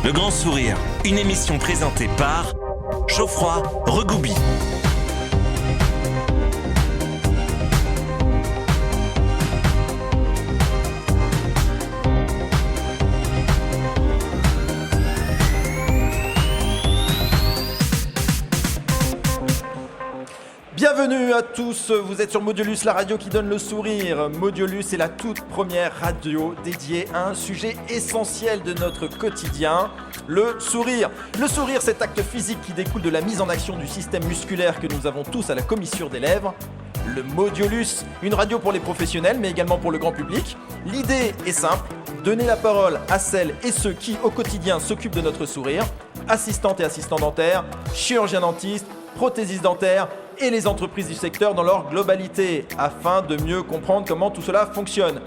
Le Grand Sourire, une émission présentée par Geoffroy Regoubi. Bienvenue à tous, vous êtes sur Modiolus, la radio qui donne le sourire. Modiolus est la toute première radio dédiée à un sujet essentiel de notre quotidien, le sourire. Le sourire, cet acte physique qui découle de la mise en action du système musculaire que nous avons tous à la commissure des lèvres. Le Modiolus, une radio pour les professionnels mais également pour le grand public. L'idée est simple, donner la parole à celles et ceux qui au quotidien s'occupent de notre sourire. Assistantes et assistants dentaires, chirurgiens dentistes, prothésistes dentaires et les entreprises du secteur dans leur globalité, afin de mieux comprendre comment tout cela fonctionne.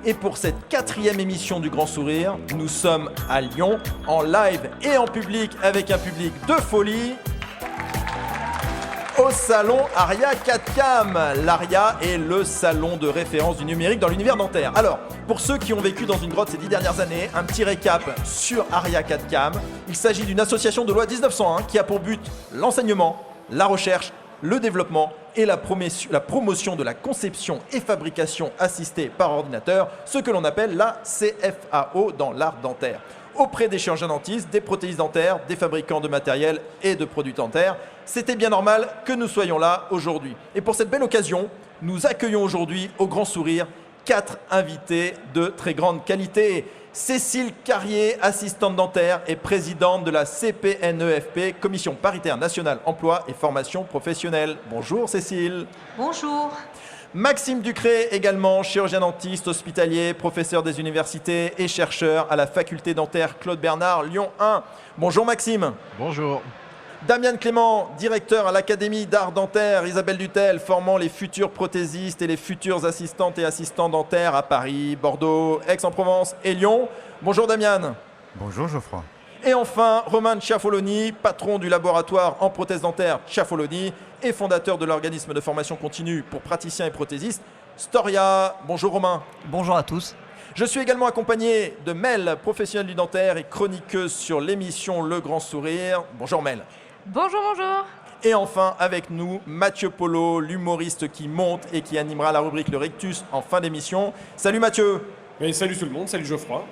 Et pour cette 4e émission du Grand Sourire, nous sommes à Lyon, en live et en public, avec un public de folie, au salon Aria 4Cam. L'Aria est le salon de référence du numérique dans l'univers dentaire. Alors, pour ceux qui ont vécu dans une grotte ces 10 dernières années, un petit récap sur Aria 4Cam. Il s'agit d'une association de loi 1901 qui a pour but l'enseignement, la recherche, le développement et la promotion de la conception et fabrication assistée par ordinateur, ce que l'on appelle la CFAO dans l'art dentaire, auprès des chirurgiens dentistes, des prothésistes dentaires, des fabricants de matériel et de produits dentaires. C'était bien normal que nous soyons là aujourd'hui. Et pour cette belle occasion, nous accueillons aujourd'hui au Grand Sourire 4 invités de très grande qualité. Cécile Carrier, assistante dentaire et présidente de la CPNEFP, Commission paritaire nationale emploi et formation professionnelle. Bonjour Cécile. Bonjour. Maxime Ducré, également chirurgien dentiste, hospitalier, professeur des universités et chercheur à la faculté dentaire Claude Bernard, Lyon 1. Bonjour Maxime. Bonjour. Damien Clément, directeur à l'Académie d'art dentaire Isabelle Dutel, formant les futurs prothésistes et les futurs assistantes et assistants dentaires à Paris, Bordeaux, Aix-en-Provence et Lyon. Bonjour Damien. Bonjour Geoffroy. Et enfin, Romain Ciaffoloni, patron du laboratoire en prothèse dentaire Ciaffoloni et fondateur de l'organisme de formation continue pour praticiens et prothésistes Storia. Bonjour Romain. Bonjour à tous. Je suis également accompagné de Mel, professionnelle du dentaire et chroniqueuse sur l'émission Le Grand Sourire. Bonjour Mel. Bonjour, bonjour. Et enfin, avec nous, Mathieu Polo, l'humoriste qui monte et qui animera la rubrique Le Rictus en fin d'émission. Salut Mathieu. Et salut tout le monde, salut Geoffroy.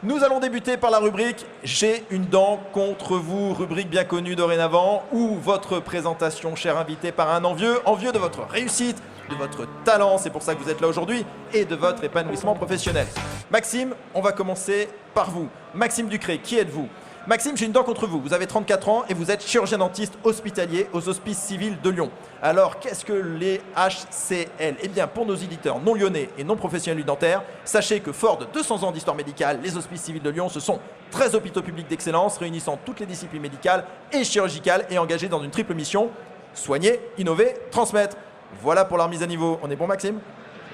Nous allons débuter par la rubrique « J'ai une dent contre vous », rubrique bien connue dorénavant, où votre présentation, cher invité, par un envieux de votre réussite, de votre talent, c'est pour ça que vous êtes là aujourd'hui, et de votre épanouissement professionnel. Maxime, on va commencer par vous. Maxime Ducré, qui êtes-vous ? Maxime, j'ai une dent contre vous. Vous avez 34 ans et vous êtes chirurgien dentiste hospitalier aux Hospices Civils de Lyon. Alors, qu'est-ce que les HCL ? Eh bien, pour nos éditeurs non lyonnais et non professionnels du dentaire, sachez que fort de 200 ans d'histoire médicale, les Hospices Civils de Lyon, ce sont 13 hôpitaux publics d'excellence réunissant toutes les disciplines médicales et chirurgicales et engagés dans une triple mission : soigner, innover, transmettre. Voilà pour leur mise à niveau. On est bon, Maxime ?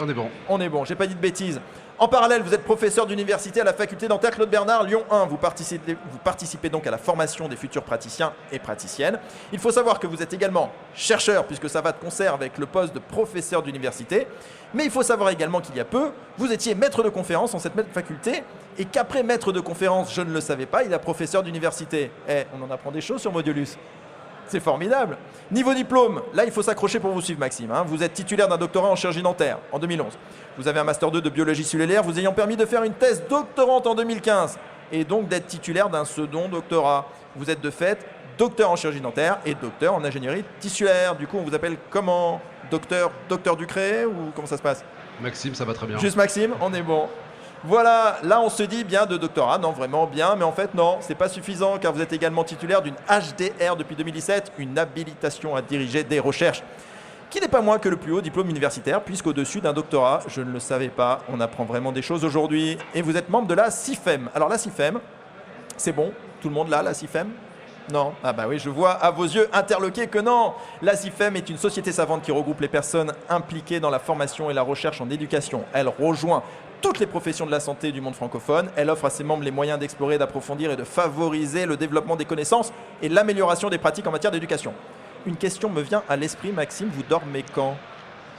On est bon. On est bon, j'ai pas dit de bêtises. En parallèle, vous êtes professeur d'université à la faculté dentaire Claude Bernard, Lyon 1. Vous participez donc à la formation des futurs praticiens et praticiennes. Il faut savoir que vous êtes également chercheur, puisque ça va de concert avec le poste de professeur d'université. Mais il faut savoir également qu'il y a peu, vous étiez maître de conférence en cette même faculté, et qu'après maître de conférence, je ne le savais pas, il est professeur d'université. On en apprend des choses sur Modiolus. C'est formidable. Niveau diplôme, là il faut s'accrocher pour vous suivre Maxime. Vous êtes titulaire d'un doctorat en chirurgie dentaire en 2011. Vous avez un master 2 de biologie cellulaire, vous ayant permis de faire une thèse doctorante en 2015 et donc d'être titulaire d'un second doctorat. Vous êtes de fait docteur en chirurgie dentaire et docteur en ingénierie tissulaire. Du coup on vous appelle comment ? Docteur Ducré ou comment ça se passe ? Maxime, ça va très bien. Juste Maxime, on est bon. Voilà, là on se dit bien de doctorat, non vraiment bien, mais en fait non, c'est pas suffisant car vous êtes également titulaire d'une HDR depuis 2017, une habilitation à diriger des recherches, qui n'est pas moins que le plus haut diplôme universitaire, puisqu'au-dessus d'un doctorat, je ne le savais pas, on apprend vraiment des choses aujourd'hui, et vous êtes membre de la CIFEM. Alors la CIFEM, c'est bon, tout le monde là, la CIFEM ? Non. Ah bah oui, je vois à vos yeux interloqués que non. La CIFEM est une société savante qui regroupe les personnes impliquées dans la formation et la recherche en éducation. Elle rejoint toutes les professions de la santé du monde francophone. Elle offre à ses membres les moyens d'explorer, d'approfondir et de favoriser le développement des connaissances et l'amélioration des pratiques en matière d'éducation. Une question me vient à l'esprit, Maxime, vous dormez quand ?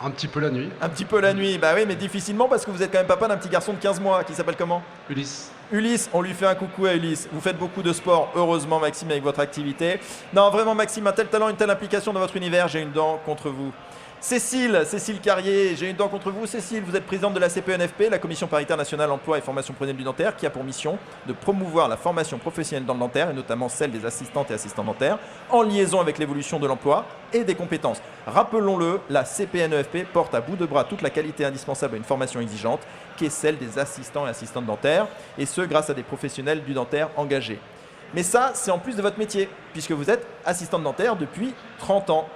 Un petit peu la nuit. Un petit peu la nuit, bah oui, mais difficilement parce que vous êtes quand même papa d'un petit garçon de 15 mois qui s'appelle comment ? Ulysse. Ulysse, on lui fait un coucou à Ulysse. Vous faites beaucoup de sport, heureusement Maxime, avec votre activité. Non, vraiment Maxime, un tel talent, une telle implication dans votre univers, j'ai une dent contre vous. Cécile Carrier, j'ai une dent contre vous. Cécile, vous êtes présidente de la CPNFP, la Commission paritaire nationale emploi et formation professionnelle du dentaire, qui a pour mission de promouvoir la formation professionnelle dans le dentaire, et notamment celle des assistantes et assistants dentaires, en liaison avec l'évolution de l'emploi et des compétences. Rappelons-le, la CPNEFP porte à bout de bras toute la qualité indispensable à une formation exigeante, qui est celle des assistants et assistantes dentaires, et ce, grâce à des professionnels du dentaire engagés. Mais ça, c'est en plus de votre métier, puisque vous êtes assistante dentaire depuis 30 ans.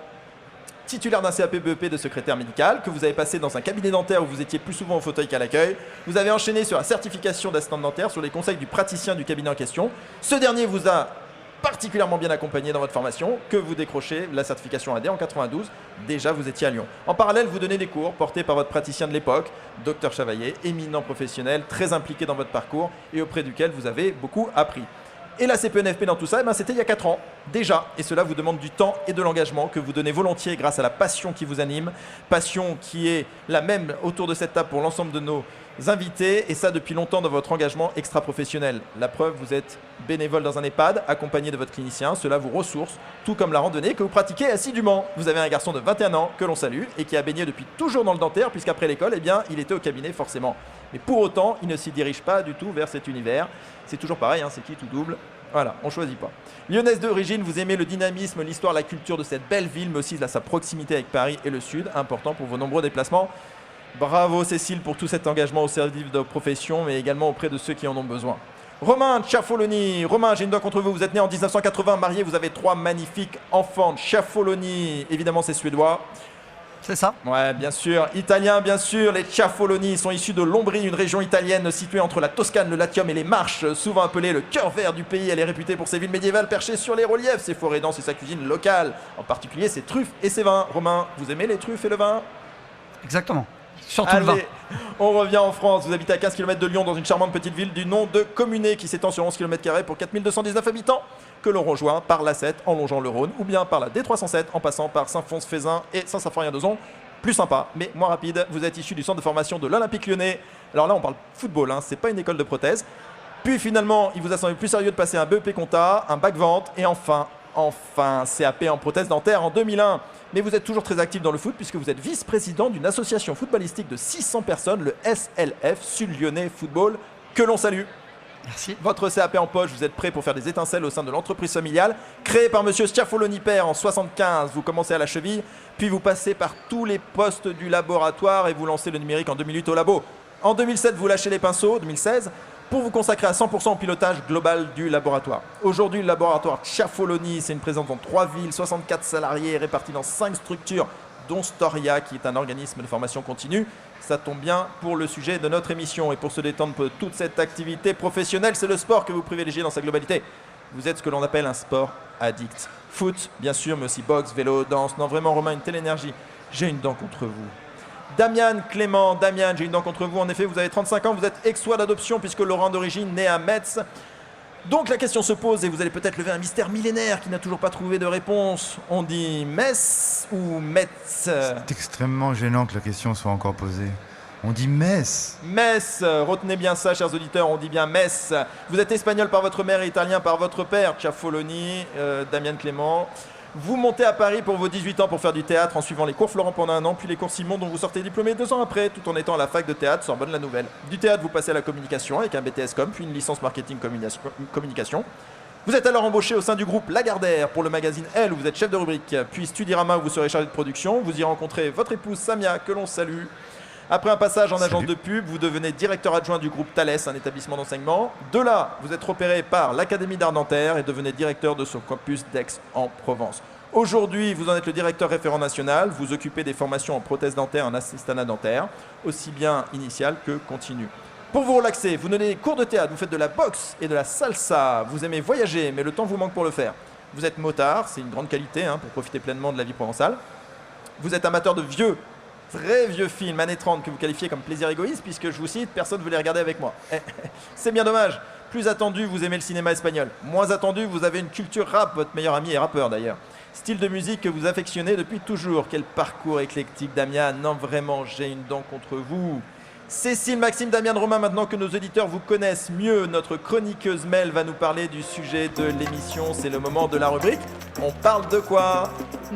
Titulaire d'un CAP BEP de secrétaire médical, que vous avez passé dans un cabinet dentaire où vous étiez plus souvent au fauteuil qu'à l'accueil. Vous avez enchaîné sur la certification d'assistante dentaire sur les conseils du praticien du cabinet en question. Ce dernier vous a particulièrement bien accompagné dans votre formation, que vous décrochez la certification AD en 92. Déjà, vous étiez à Lyon. En parallèle, vous donnez des cours portés par votre praticien de l'époque, Dr Chavaillet, éminent professionnel, très impliqué dans votre parcours et auprès duquel vous avez beaucoup appris. Et la CPNFP dans tout ça, c'était il y a 4 ans, déjà. Et cela vous demande du temps et de l'engagement que vous donnez volontiers grâce à la passion qui vous anime. Passion qui est la même autour de cette table pour l'ensemble de nos invités. Et ça depuis longtemps dans votre engagement extra-professionnel. La preuve, vous êtes bénévole dans un EHPAD, accompagné de votre clinicien. Cela vous ressource, tout comme la randonnée que vous pratiquez assidûment. Vous avez un garçon de 21 ans que l'on salue et qui a baigné depuis toujours dans le dentaire, puisqu'après l'école, eh bien, il était au cabinet forcément. Mais pour autant, il ne s'y dirige pas du tout vers cet univers. C'est toujours pareil, c'est qui tout double. Voilà, on ne choisit pas. Lyonnaise d'origine, vous aimez le dynamisme, l'histoire, la culture de cette belle ville, mais aussi sa proximité avec Paris et le Sud, important pour vos nombreux déplacements. Bravo Cécile pour tout cet engagement au service de vos professions, mais également auprès de ceux qui en ont besoin. Romain Ciaffoloni, Romain, j'ai une dent contre vous. Vous êtes né en 1980, marié, vous avez 3 magnifiques enfants. Ciaffoloni, évidemment c'est suédois. C'est ça. Ouais, bien sûr. Italien, bien sûr. Les Ciaffoloni sont issus de Lombrie, une région italienne située entre la Toscane, le Latium et les Marches, souvent appelée le cœur vert du pays. Elle est réputée pour ses villes médiévales perchées sur les reliefs, ses forêts denses et sa cuisine locale, en particulier ses truffes et ses vins. Romain, vous aimez les truffes et le vin? Exactement. Surtout le vin. On revient en France. Vous habitez à 15 km de Lyon, dans une charmante petite ville du nom de Communé, qui s'étend sur 11 km² pour 4219 habitants, que l'on rejoint par l'A7 en longeant le Rhône, ou bien par la D307 en passant par Saint-Fons-Fézin et Saint-Symphorien-d'Ozon. Plus sympa, mais moins rapide. Vous êtes issu du centre de formation de l'Olympique Lyonnais. Alors là, on parle football, c'est pas une école de prothèse. Puis finalement, il vous a semblé plus sérieux de passer un BEP compta, un bac vente et enfin, CAP en prothèse dentaire en 2001. Mais vous êtes toujours très actif dans le foot puisque vous êtes vice-président d'une association footballistique de 600 personnes, le SLF, Sud Lyonnais Football, que l'on salue. Merci. Votre CAP en poche, vous êtes prêt pour faire des étincelles au sein de l'entreprise familiale. Créée par monsieur Ciaffoloni père en 75, vous commencez à la cheville, puis vous passez par tous les postes du laboratoire et vous lancez le numérique en 2008 au labo. En 2007, vous lâchez les pinceaux, 2016, pour vous consacrer à 100% au pilotage global du laboratoire. Aujourd'hui, le laboratoire Ciaffoloni, c'est une présence dans 3 villes, 64 salariés répartis dans 5 structures, dont Storia, qui est un organisme de formation continue. Ça tombe bien pour le sujet de notre émission. Et pour se détendre de toute cette activité professionnelle, c'est le sport que vous privilégiez dans sa globalité. Vous êtes ce que l'on appelle un sport addict. Foot, bien sûr, mais aussi boxe, vélo, danse. Non, vraiment, Romain, une telle énergie. J'ai une dent contre vous. Damian Clément, Damian, j'ai une dent contre vous. En effet, vous avez 35 ans, vous êtes ex-oie d'adoption puisque Laurent d'origine, né à Metz. Donc la question se pose et vous allez peut-être lever un mystère millénaire qui n'a toujours pas trouvé de réponse. On dit Metz ou Metz? C'est extrêmement gênant que la question soit encore posée. On dit Metz. Metz, retenez bien ça, chers auditeurs, on dit bien Metz. Vous êtes espagnol par votre mère et italien par votre père, Ciaffoloni, Damian Clément. Vous montez à Paris pour vos 18 ans pour faire du théâtre en suivant les cours Florent pendant 1 an, puis les cours Simon dont vous sortez diplômé 2 ans après, tout en étant à la fac de théâtre Sorbonne-la-Nouvelle. Du théâtre, vous passez à la communication avec un BTS Com, puis une licence marketing communication. Vous êtes alors embauché au sein du groupe Lagardère pour le magazine Elle, où vous êtes chef de rubrique, puis Studirama où vous serez chargé de production. Vous y rencontrez votre épouse Samia, que l'on salue. Après un passage en agence de pub, vous devenez directeur adjoint du groupe Thales, un établissement d'enseignement. De là, vous êtes repéré par l'Académie d'art dentaire et devenez directeur de son campus d'Aix en Provence. Aujourd'hui, vous en êtes le directeur référent national. Vous occupez des formations en prothèse dentaire et en assistanat dentaire, aussi bien initial que continu. Pour vous relaxer, vous donnez des cours de théâtre, vous faites de la boxe et de la salsa. Vous aimez voyager, mais le temps vous manque pour le faire. Vous êtes motard, c'est une grande qualité pour profiter pleinement de la vie provençale. Vous êtes amateur de vieux, très vieux films, années 30, que vous qualifiez comme plaisir égoïste, puisque je vous cite, personne ne veut les regarder avec moi. C'est bien dommage. Plus attendu, vous aimez le cinéma espagnol. Moins attendu, vous avez une culture rap, votre meilleur ami est rappeur d'ailleurs. Style de musique que vous affectionnez depuis toujours. Quel parcours éclectique, Damian. Non, vraiment, j'ai une dent contre vous. Cécile, Maxime, Damien, Romain, maintenant que nos auditeurs vous connaissent mieux, notre chroniqueuse Mel va nous parler du sujet de l'émission. C'est le moment de la rubrique. On parle de quoi?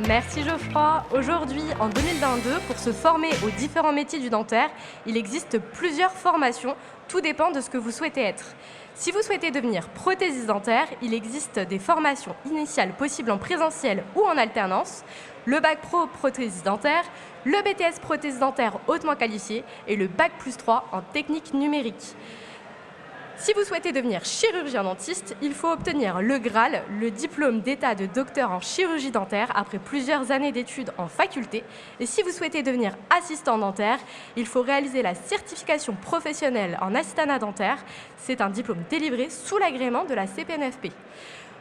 Merci Geoffroy. Aujourd'hui, en 2022, pour se former aux différents métiers du dentaire, il existe plusieurs formations. Tout dépend de ce que vous souhaitez être. Si vous souhaitez devenir prothésiste dentaire, il existe des formations initiales possibles en présentiel ou en alternance, le bac pro prothésiste dentaire, le BTS prothèse dentaire hautement qualifié et le bac +3 en technique numérique. Si vous souhaitez devenir chirurgien dentiste, il faut obtenir le Graal, le diplôme d'état de docteur en chirurgie dentaire après plusieurs années d'études en faculté. Et si vous souhaitez devenir assistant dentaire, il faut réaliser la certification professionnelle en assistanat dentaire. C'est un diplôme délivré sous l'agrément de la CPNFP.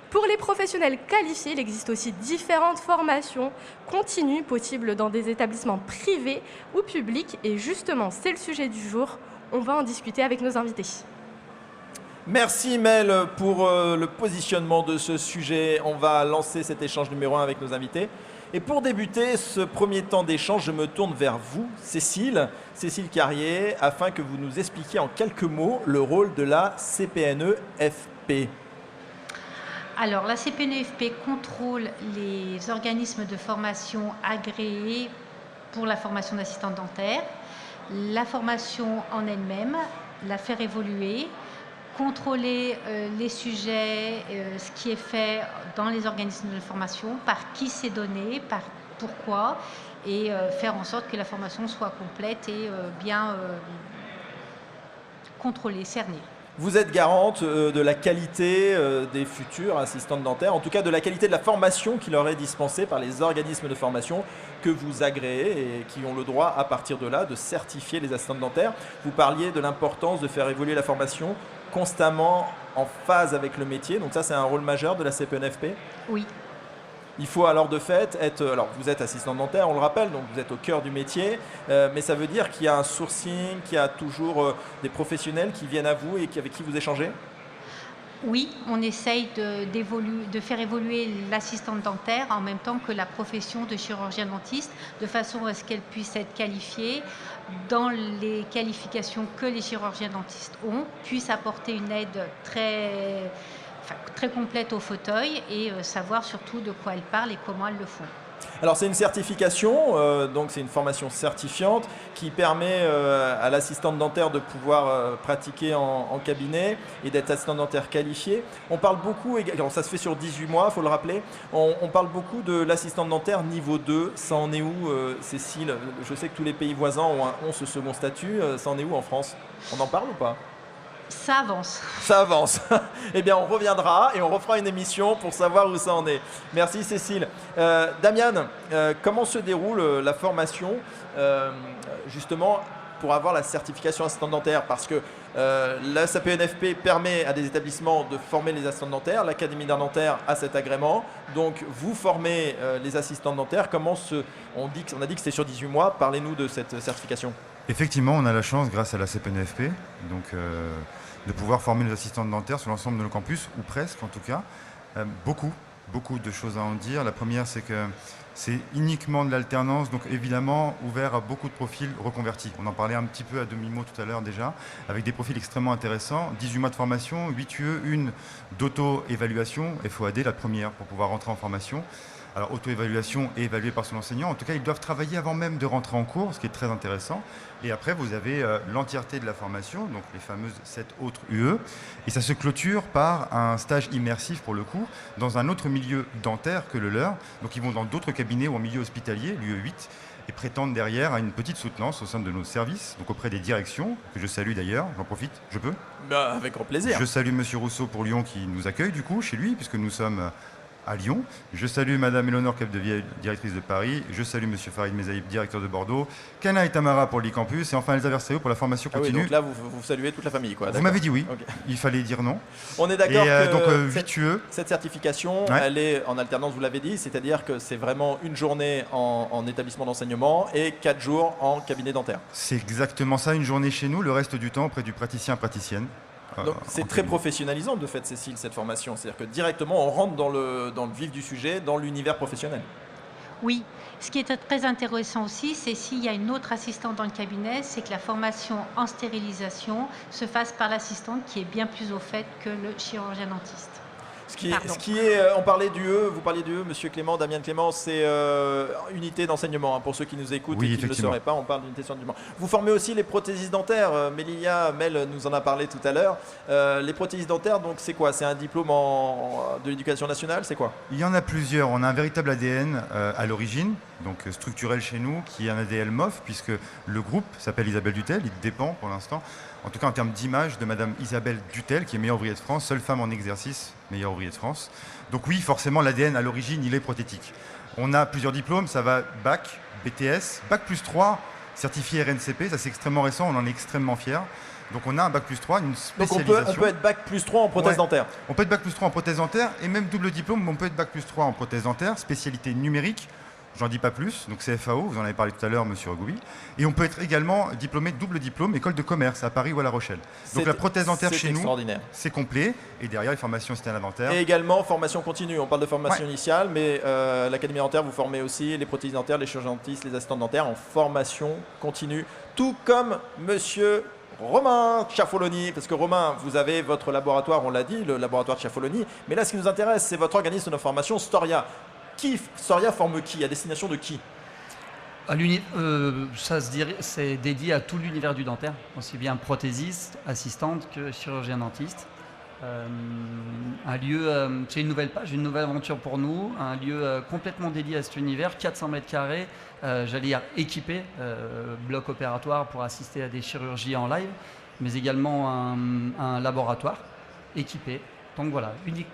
Pour les professionnels qualifiés, il existe aussi différentes formations continues possibles dans des établissements privés ou publics. Et justement, c'est le sujet du jour. On va en discuter avec nos invités. Merci Mel pour le positionnement de ce sujet. On va lancer cet échange numéro 1 avec nos invités. Et pour débuter ce premier temps d'échange, je me tourne vers vous, Cécile Carrier, afin que vous nous expliquiez en quelques mots le rôle de la CPNEFP. Alors, la CPNEFP contrôle les organismes de formation agréés pour la formation d'assistante dentaire, la formation en elle-même, la faire évoluer, contrôler les sujets, ce qui est fait dans les organismes de formation, par qui c'est donné, pourquoi, et faire en sorte que la formation soit complète et bien contrôlée, cernée. Vous êtes garante de la qualité des futurs assistantes dentaires, en tout cas de la qualité de la formation qui leur est dispensée par les organismes de formation que vous agréez et qui ont le droit à partir de là de certifier les assistantes dentaires. Vous parliez de l'importance de faire évoluer la formation constamment en phase avec le métier, donc ça c'est un rôle majeur de la CPNFP. Oui. Il faut alors de fait être, alors vous êtes assistante dentaire, on le rappelle, donc vous êtes au cœur du métier, mais ça veut dire qu'il y a un sourcing, qu'il y a toujours des professionnels qui viennent à vous et avec qui vous échangez? Oui, on essaye de faire évoluer l'assistante dentaire en même temps que la profession de chirurgien dentiste, de façon à ce qu'elle puisse être qualifiée dans les qualifications que les chirurgiens dentistes ont, puisse apporter une aide très complète au fauteuil et savoir surtout de quoi elles parlent et comment elles le font. Alors c'est une certification, donc c'est une formation certifiante qui permet à l'assistante dentaire de pouvoir pratiquer en cabinet et d'être assistante dentaire qualifiée. On parle beaucoup, alors ça se fait sur 18 mois, il faut le rappeler, on parle beaucoup de l'assistante dentaire niveau 2. Ça en est où, Cécile? Je sais que tous les pays voisins ont ce second statut, ça en est où en France? On en parle ou pas? Ça avance. Ça avance. Eh bien, on reviendra et on refera une émission pour savoir où ça en est. Merci Cécile. Damien, comment se déroule la formation justement pour avoir la certification assistante dentaire? Parce que la CPNFP permet à des établissements de former les assistantes dentaires. L'Académie d'art dentaire a cet agrément. Donc, vous formez les assistantes dentaires. On a dit que c'était sur 18 mois. Parlez-nous de cette certification. Effectivement, on a la chance, grâce à la CPNFP, donc, de pouvoir former les assistantes dentaires sur l'ensemble de nos campus, ou presque en tout cas. Beaucoup de choses à en dire. La première, c'est que c'est uniquement de l'alternance, donc évidemment ouvert à beaucoup de profils reconvertis. On en parlait un petit peu à demi-mot tout à l'heure déjà, avec des profils extrêmement intéressants. 18 mois de formation, 8 UE, une d'auto-évaluation, FOAD, la première, pour pouvoir rentrer en formation. Alors, auto-évaluation et évaluée par son enseignant. En tout cas, ils doivent travailler avant même de rentrer en cours, ce qui est très intéressant. Et après, vous avez l'entièreté de la formation, donc les fameuses 7 autres UE. Et ça se clôture par un stage immersif, pour le coup, dans un autre milieu dentaire que le leur. Donc, ils vont dans d'autres cabinets ou en milieu hospitalier, l'UE 8, et prétendent derrière à une petite soutenance au sein de nos services, donc auprès des directions, que je salue d'ailleurs. J'en profite, je peux? Avec grand plaisir. Je salue Monsieur Rousseau pour Lyon qui nous accueille, du coup, chez lui, puisque nous sommes à Lyon. Je salue Madame Éléonore Capdevielle, directrice de Paris. Je salue Monsieur Farid Mezaïb, directeur de Bordeaux. Kana et Tamara pour l'e-campus. Et enfin Elsa Versailles pour la formation continue. Oui, donc là, vous saluez toute la famille, quoi. Vous m'avez dit oui. Okay. Il fallait dire non. On est d'accord que donc, cette certification, ouais, elle est en alternance, vous l'avez dit. C'est-à-dire que c'est vraiment une journée en établissement d'enseignement et 4 jours en cabinet dentaire. C'est exactement ça, une journée chez nous. Le reste du temps auprès du praticien-praticienne. Donc c'est très professionnalisant de fait, Cécile, cette formation. C'est-à-dire que directement on rentre dans le vif du sujet, dans l'univers professionnel. Oui. Ce qui est très intéressant aussi, c'est s'il y a une autre assistante dans le cabinet, c'est que la formation en stérilisation se fasse par l'assistante qui est bien plus au fait que le chirurgien dentiste. On parlait du E, vous parliez du E, Monsieur Clément, Damien Clément, c'est unité d'enseignement, hein, pour ceux qui nous écoutent et qui ne le sauraient pas, on parle d'unité d'enseignement. Vous formez aussi les prothésistes dentaires, Mel nous en a parlé tout à l'heure. Les prothésistes dentaires, donc c'est quoi? C'est un diplôme de l'éducation nationale, c'est quoi? Il y en a plusieurs, on a un véritable ADN à l'origine, donc structurel chez nous, qui est un ADN MOF, puisque le groupe s'appelle Isabelle Dutel, il dépend pour l'instant, en tout cas en termes d'image, de Madame Isabelle Dutel, qui est meilleure ouvrière de France, seule femme en exercice, meilleure ouvrière de France. Donc oui, forcément, l'ADN à l'origine, il est prothétique. On a plusieurs diplômes, ça va bac, BTS, bac plus 3, certifié RNCP, ça c'est extrêmement récent, on en est extrêmement fiers. Donc on a un bac plus 3, une spécialisation. Donc on peut être bac plus 3 en prothèse dentaire. On peut être bac plus 3 en prothèse dentaire et même double diplôme, on peut être bac plus 3 en prothèse dentaire, spécialité numérique. J'en dis pas plus, donc c'est FAO, vous en avez parlé tout à l'heure, Monsieur Regoubi. Et on peut être également diplômé double diplôme, école de commerce à Paris ou à La Rochelle. Donc la prothèse dentaire chez nous, c'est complet. Et derrière, les formations système dentaire. Et également formation continue. On parle de formation initiale, mais l'Académie dentaire, vous formez aussi les prothésistes dentaires, les chirurgiens dentistes, les assistants dentaires en formation continue. Tout comme Monsieur Romain Ciaffoloni, parce que Romain, vous avez votre laboratoire, on l'a dit, le laboratoire de Ciaffoloni. Mais là, ce qui nous intéresse, c'est votre organisme de formation, Storia. Storia forme qui? À destination de qui? Ça se dirait, c'est dédié à tout l'univers du dentaire, aussi bien prothésiste, assistante que chirurgien dentiste. Un lieu, c'est une nouvelle page, une nouvelle aventure pour nous, un lieu complètement dédié à cet univers, 400 mètres carrés, j'allais dire équipé, bloc opératoire pour assister à des chirurgies en live, mais également un laboratoire équipé. Donc voilà, unique.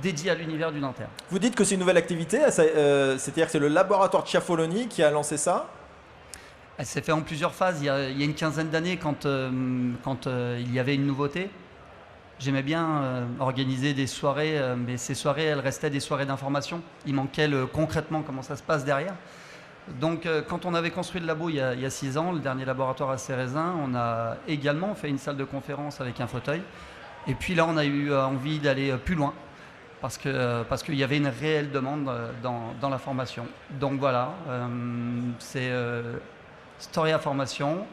Dédié à l'univers du dentaire. Vous dites que c'est une nouvelle activité, c'est-à-dire que c'est le laboratoire de Ciaffoloni qui a lancé ça? Elle s'est fait en plusieurs phases. Il y a une quinzaine d'années, quand il y avait une nouveauté, j'aimais bien organiser des soirées, mais ces soirées, elles restaient des soirées d'information. Il manquait concrètement comment ça se passe derrière. Donc quand on avait construit le labo il y a 6 ans, le dernier laboratoire à Cérézin, on a également fait une salle de conférence avec un fauteuil. Et puis là, on a eu envie d'aller plus loin. Parce qu'il y avait une réelle demande dans la formation. Donc voilà, c'est Storia Formation.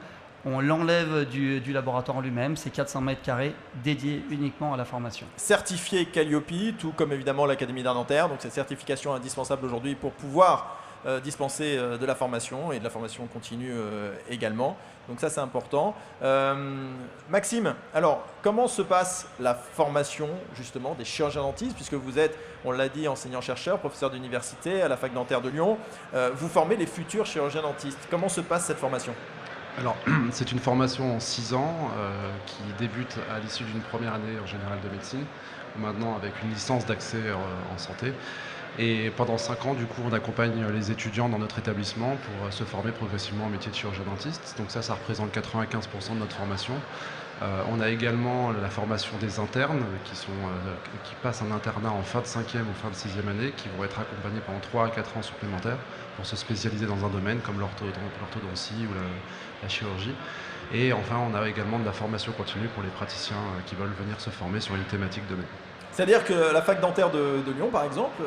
On l'enlève du laboratoire en lui-même, c'est 400 mètres carrés dédiés uniquement à la formation. Certifié Calliope, tout comme évidemment l'Académie d'art dentaire. Donc cette certification indispensable aujourd'hui pour pouvoir dispenser de la formation et de la formation continue également. Donc ça, c'est important. Maxime, alors, comment se passe la formation justement des chirurgiens dentistes, puisque vous êtes, on l'a dit, enseignant-chercheur, professeur d'université à la fac dentaire de Lyon. Vous formez les futurs chirurgiens dentistes. Comment se passe cette formation? Alors, c'est une formation en 6 ans qui débute à l'issue d'une première année en général de médecine, maintenant avec une licence d'accès en santé. Et pendant 5 ans, du coup, on accompagne les étudiants dans notre établissement pour se former progressivement au métier de chirurgien dentiste. Donc ça représente 95% de notre formation. On a également la formation des internes qui passent un internat en fin de 5e ou fin de 6e année, qui vont être accompagnés pendant 3 à 4 ans supplémentaires pour se spécialiser dans un domaine comme l'orthodontie ou la chirurgie. Et enfin, on a également de la formation continue pour les praticiens qui veulent venir se former sur une thématique donnée. C'est-à-dire que la fac dentaire de Lyon, par exemple,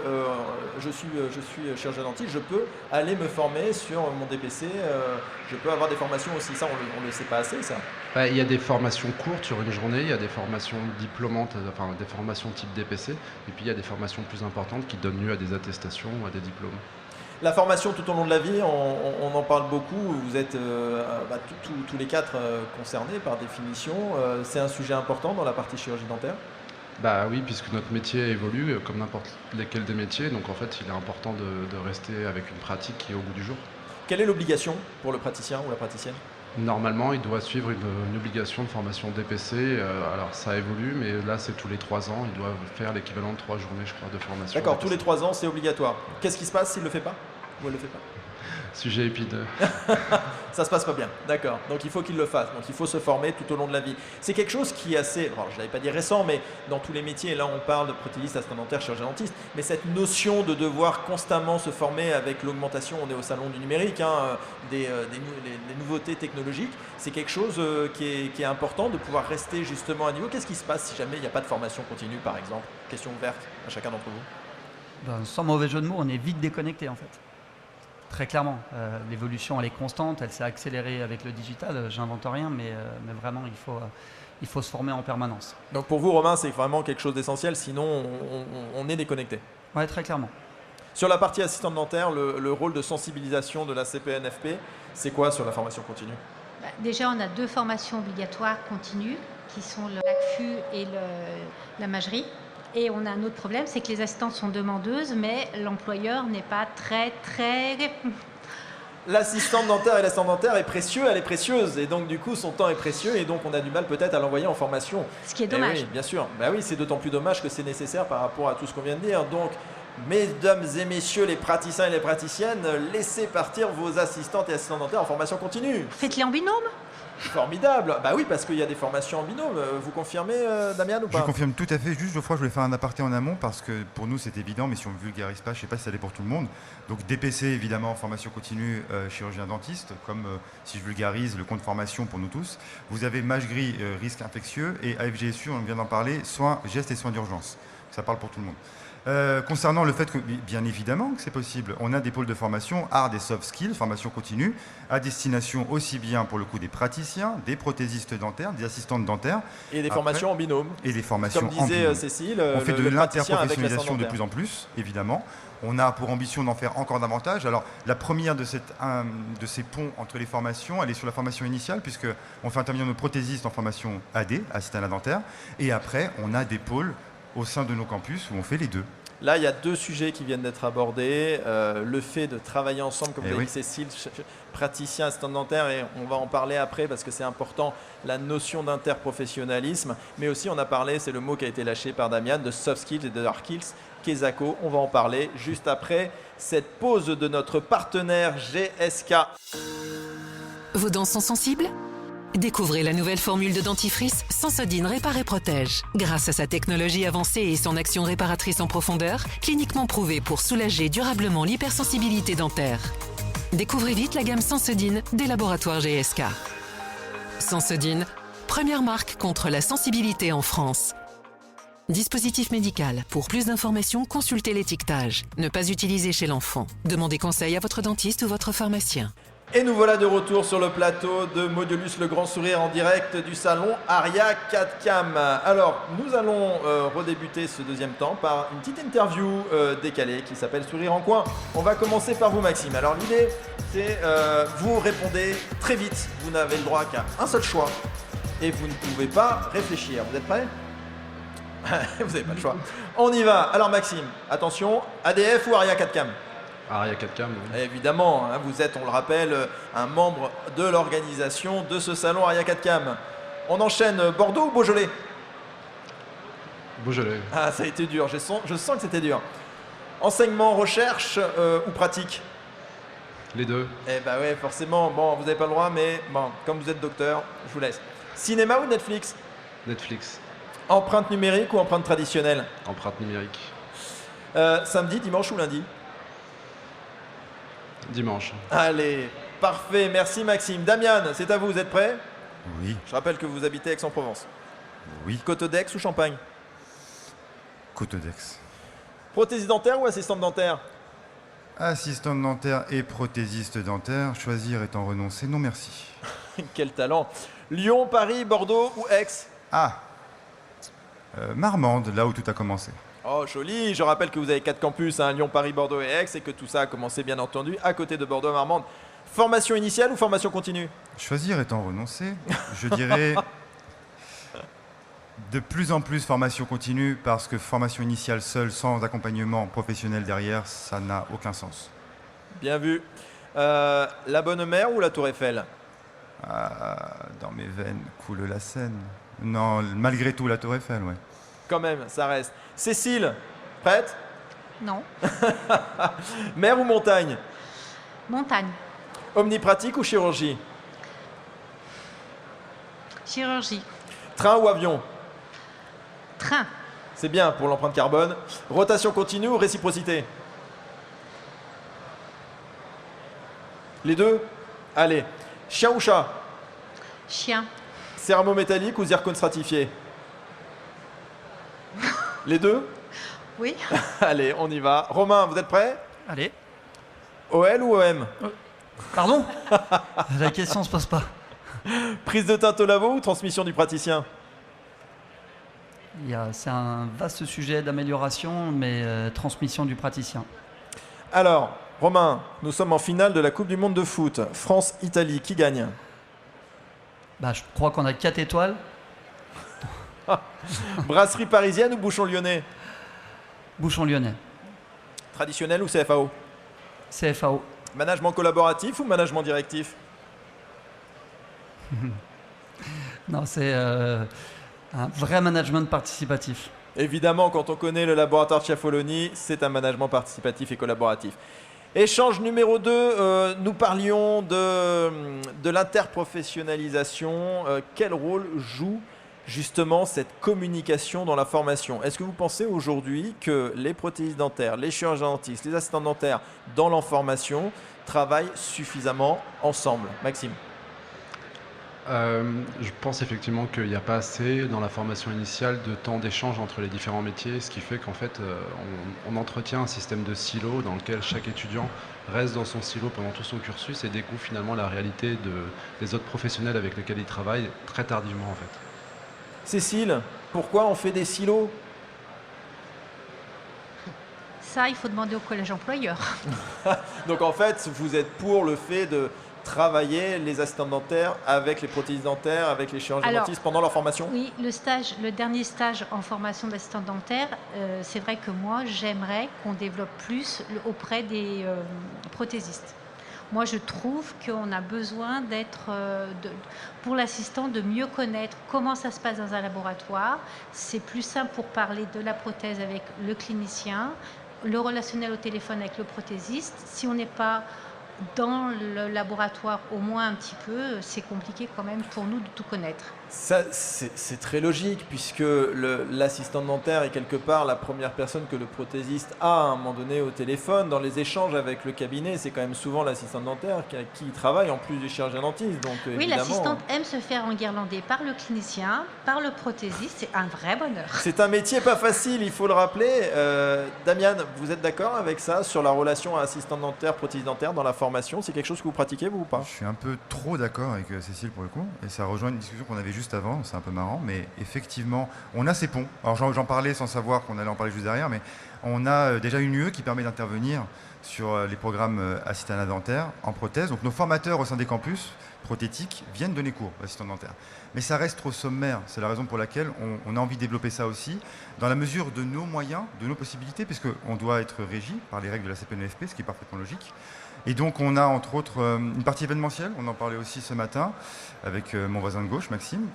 je suis chirurgien dentiste, je peux aller me former sur mon DPC, je peux avoir des formations aussi, ça on ne le sait pas assez, ça. Il y a des formations courtes sur une journée, il y a des formations diplômantes, enfin des formations type DPC, et puis il y a des formations plus importantes qui donnent lieu à des attestations ou à des diplômes. La formation tout au long de la vie, on en parle beaucoup, vous êtes tous les 4 concernés par définition, c'est un sujet important dans la partie chirurgie dentaire? Bah oui, puisque notre métier évolue comme n'importe lesquels des métiers, donc en fait il est important de rester avec une pratique qui est au goût du jour. Quelle est l'obligation pour le praticien ou la praticienne? Normalement, il doit suivre une obligation de formation DPC, alors ça évolue, mais là c'est tous les 3 ans, il doit faire l'équivalent de 3 journées, je crois, de formation. D'accord, tous les 3 ans c'est obligatoire. Qu'est-ce qui se passe s'il ne le fait pas? Ou elle ne le fait pas? Sujet épineux. Ça se passe pas bien, d'accord. Donc il faut qu'il le fasse. Donc il faut se former tout au long de la vie. C'est quelque chose qui est assez, alors, je n'avais pas dit récent, mais dans tous les métiers, là on parle de prothésiste, assistant dentaire, chirurgien dentiste, mais cette notion de devoir constamment se former avec l'augmentation, on est au salon du numérique, les nouveautés technologiques, c'est quelque chose qui est important de pouvoir rester justement à niveau. Qu'est-ce qui se passe si jamais il n'y a pas de formation continue, par exemple? Question ouverte à chacun d'entre vous. Sans mauvais jeu de mots, on est vite déconnecté en fait. Très clairement. L'évolution, elle est constante, elle s'est accélérée avec le digital. J'invente rien, mais vraiment, il faut se former en permanence. Donc pour vous, Romain, c'est vraiment quelque chose d'essentiel, sinon on est déconnecté. Oui, très clairement. Sur la partie assistante dentaire, le rôle de sensibilisation de la CPNFP, c'est quoi sur la formation continue? Déjà, on a 2 formations obligatoires continues qui sont le LACFU et l'imagerie. Et on a un autre problème, c'est que les assistantes sont demandeuses, mais l'employeur n'est pas très... L'assistante dentaire et l'assistante dentaire est précieux, elle est précieuse, et donc du coup son temps est précieux, et donc on a du mal peut-être à l'envoyer en formation. Ce qui est dommage. Oui, bien sûr. Bah oui, c'est d'autant plus dommage que c'est nécessaire par rapport à tout ce qu'on vient de dire. Donc, mesdames et messieurs les praticiens et les praticiennes, laissez partir vos assistantes et assistants dentaires en formation continue. Faites-les en binôme. Formidable. Bah oui, parce qu'il y a des formations en binôme. Vous confirmez, Damien, ou pas? Je confirme tout à fait. Juste, Geoffroy, je voulais faire un aparté en amont parce que pour nous, c'est évident, mais si on ne vulgarise pas, je ne sais pas si ça l'est pour tout le monde. Donc, DPC, évidemment, en formation continue, chirurgien-dentiste, comme si je vulgarise le compte formation pour nous tous. Vous avez MAGRI, risque infectieux, et AFGSU, on vient d'en parler, soins, gestes et soins d'urgence. Ça parle pour tout le monde. Concernant le fait que, bien évidemment que c'est possible, on a des pôles de formation, hard et soft skills, formation continue, à destination aussi bien pour le coup des praticiens, des prothésistes dentaires, des assistantes dentaires. Et des formations en binôme. Et des formations Comme en disait binôme. Cécile, on fait de le praticien avec l'interprofessionnalisation l'assistant de plus en plus, évidemment. On a pour ambition d'en faire encore davantage. Alors, la première de ces ponts entre les formations, elle est sur la formation initiale, puisqu'on fait intervenir nos prothésistes en formation AD, assistant à la dentaire. Et après, on a des pôles au sein de nos campus où on fait les deux. Là, il y a 2 sujets qui viennent d'être abordés. Le fait de travailler ensemble, comme vous avez dit Cécile, praticien, assistant dentaire, et on va en parler après parce que c'est important, la notion d'interprofessionnalisme. Mais aussi, on a parlé, c'est le mot qui a été lâché par Damien, de soft skills et de hard skills. Kesako, on va en parler juste après cette pause de notre partenaire GSK. Vos dents sont sensibles ? Découvrez la nouvelle formule de dentifrice Sensodine Répare et Protège. Grâce à sa technologie avancée et son action réparatrice en profondeur, cliniquement prouvée pour soulager durablement l'hypersensibilité dentaire. Découvrez vite la gamme Sensodine des laboratoires GSK. Sensodine, première marque contre la sensibilité en France. Dispositif médical. Pour plus d'informations, consultez l'étiquetage. Ne pas utiliser chez l'enfant. Demandez conseil à votre dentiste ou votre pharmacien. Et nous voilà de retour sur le plateau de Modulus Le Grand Sourire en direct du salon Aria 4Cam. Alors, nous allons redébuter ce deuxième temps par une petite interview décalée qui s'appelle Sourire en coin. On va commencer par vous, Maxime. Alors, l'idée, c'est vous répondez très vite. Vous n'avez le droit qu'à un seul choix et vous ne pouvez pas réfléchir. Vous êtes prêts? Vous n'avez pas le choix. On y va. Alors, Maxime, attention, ADF ou Aria 4Cam? Aria 4Cam, oui. Évidemment, hein, vous êtes, on le rappelle, un membre de l'organisation de ce salon Aria 4Cam. On enchaîne Bordeaux ou Beaujolais? Beaujolais. Ah, ça a été dur, je sens que c'était dur. Enseignement, recherche ou pratique? Les deux. Eh ben ouais, forcément, bon, vous n'avez pas le droit, mais bon, comme vous êtes docteur, je vous laisse. Cinéma ou Netflix? Netflix. Empreinte numérique ou empreinte traditionnelle? Empreinte numérique. Samedi, dimanche ou lundi? Dimanche. Allez, parfait, merci Maxime. Damian, c'est à vous, vous êtes prêts? Oui. Je rappelle que vous habitez Aix-en-Provence. Oui. Côte-d'Aix ou Champagne? Côte-d'Aix. Prothésiste dentaire ou assistante dentaire? Assistante dentaire et prothésiste dentaire, choisir étant renoncer, non merci. Quel talent. Lyon, Paris, Bordeaux ou Aix? Ah, Marmande, là où tout a commencé. Oh, joli. Je rappelle que vous avez 4 campus, hein, Lyon, Paris, Bordeaux et Aix, et que tout ça a commencé, bien entendu, à côté de Bordeaux et Marmande. Formation initiale ou formation continue? Choisir étant renoncer, je dirais de plus en plus formation continue, parce que formation initiale seule, sans accompagnement professionnel derrière, ça n'a aucun sens. Bien vu. La Bonne Mère ou la Tour Eiffel? Dans mes veines coule la Seine. Non, malgré tout, la Tour Eiffel, ouais. Quand même, ça reste. Cécile, prête? Non. Mer ou montagne? Montagne. Omnipratique ou chirurgie? Chirurgie. Train ou avion? Train. C'est bien pour l'empreinte carbone. Rotation continue ou réciprocité? Les deux? Allez. Chien ou chat? Chien. Céramo métallique ou zircone stratifié? Les deux? Oui. Allez, on y va. Romain, vous êtes prêts? Allez. OL ou OM? Pardon? La question ne se pose pas. Prise de teinte au labo ou transmission du praticien? C'est un vaste sujet d'amélioration, mais transmission du praticien. Alors, Romain, nous sommes en finale de la Coupe du Monde de foot. France-Italie, qui gagne? Je crois qu'on a 4 étoiles. Brasserie parisienne ou bouchon lyonnais? Bouchon lyonnais. Traditionnel ou CFAO? CFAO. Management collaboratif ou management directif? Non, c'est un vrai management participatif. Évidemment, quand on connaît le laboratoire Ciaffoloni, c'est un management participatif et collaboratif. Échange numéro 2, nous parlions de l'interprofessionnalisation. Quel rôle joue justement cette communication dans la formation? Est-ce que vous pensez aujourd'hui que les prothésistes dentaires, les chirurgiens dentistes, les assistants dentaires dans la formation travaillent suffisamment ensemble? Maxime? Je pense effectivement qu'il n'y a pas assez dans la formation initiale de temps d'échange entre les différents métiers, ce qui fait qu'en fait on entretient un système de silo dans lequel chaque étudiant reste dans son silo pendant tout son cursus et découvre finalement la réalité des autres professionnels avec lesquels il travaille très tardivement en fait. Cécile, pourquoi on fait des silos? Ça, il faut demander au collège employeur. Donc en fait, vous êtes pour le fait de travailler les assistants dentaires avec les prothésistes dentaires, avec les chirurgiens dentistes pendant leur formation? Oui, le dernier stage en formation d'assistant dentaire, c'est vrai que moi, j'aimerais qu'on développe plus auprès des prothésistes. Moi, je trouve qu'on a besoin pour l'assistant de mieux connaître comment ça se passe dans un laboratoire. C'est plus simple pour parler de la prothèse avec le clinicien, le relationnel au téléphone avec le prothésiste. Si on n'est pas dans le laboratoire au moins un petit peu, c'est compliqué quand même pour nous de tout connaître. Ça, c'est très logique puisque l'assistant dentaire est quelque part la première personne que le prothésiste a à un moment donné au téléphone. Dans les échanges avec le cabinet, c'est quand même souvent l'assistant dentaire qui travaille en plus du chirurgien dentiste. Donc, oui, l'assistante aime se faire enguirlander par le clinicien, par le prothésiste, c'est un vrai bonheur. C'est un métier pas facile, il faut le rappeler. Damian, vous êtes d'accord avec ça sur la relation assistant dentaire, prothésiste dentaire dans la formation? C'est quelque chose que vous pratiquez, vous, ou pas? Je suis un peu trop d'accord avec Cécile pour le coup, et ça rejoint une discussion qu'on avait juste avant, c'est un peu marrant, mais effectivement, on a ces ponts. Alors j'en parlais sans savoir qu'on allait en parler juste derrière, mais on a déjà une UE qui permet d'intervenir sur les programmes assistants dentaires en prothèse. Donc nos formateurs au sein des campus prothétiques viennent donner cours d'assistants dentaires. Mais ça reste trop sommaire, c'est la raison pour laquelle on a envie de développer ça aussi, dans la mesure de nos moyens, de nos possibilités, puisqu'on doit être régi par les règles de la CPNFP, ce qui est parfaitement logique. Et donc on a entre autres une partie événementielle, on en parlait aussi ce matin avec mon voisin de gauche, Maxime.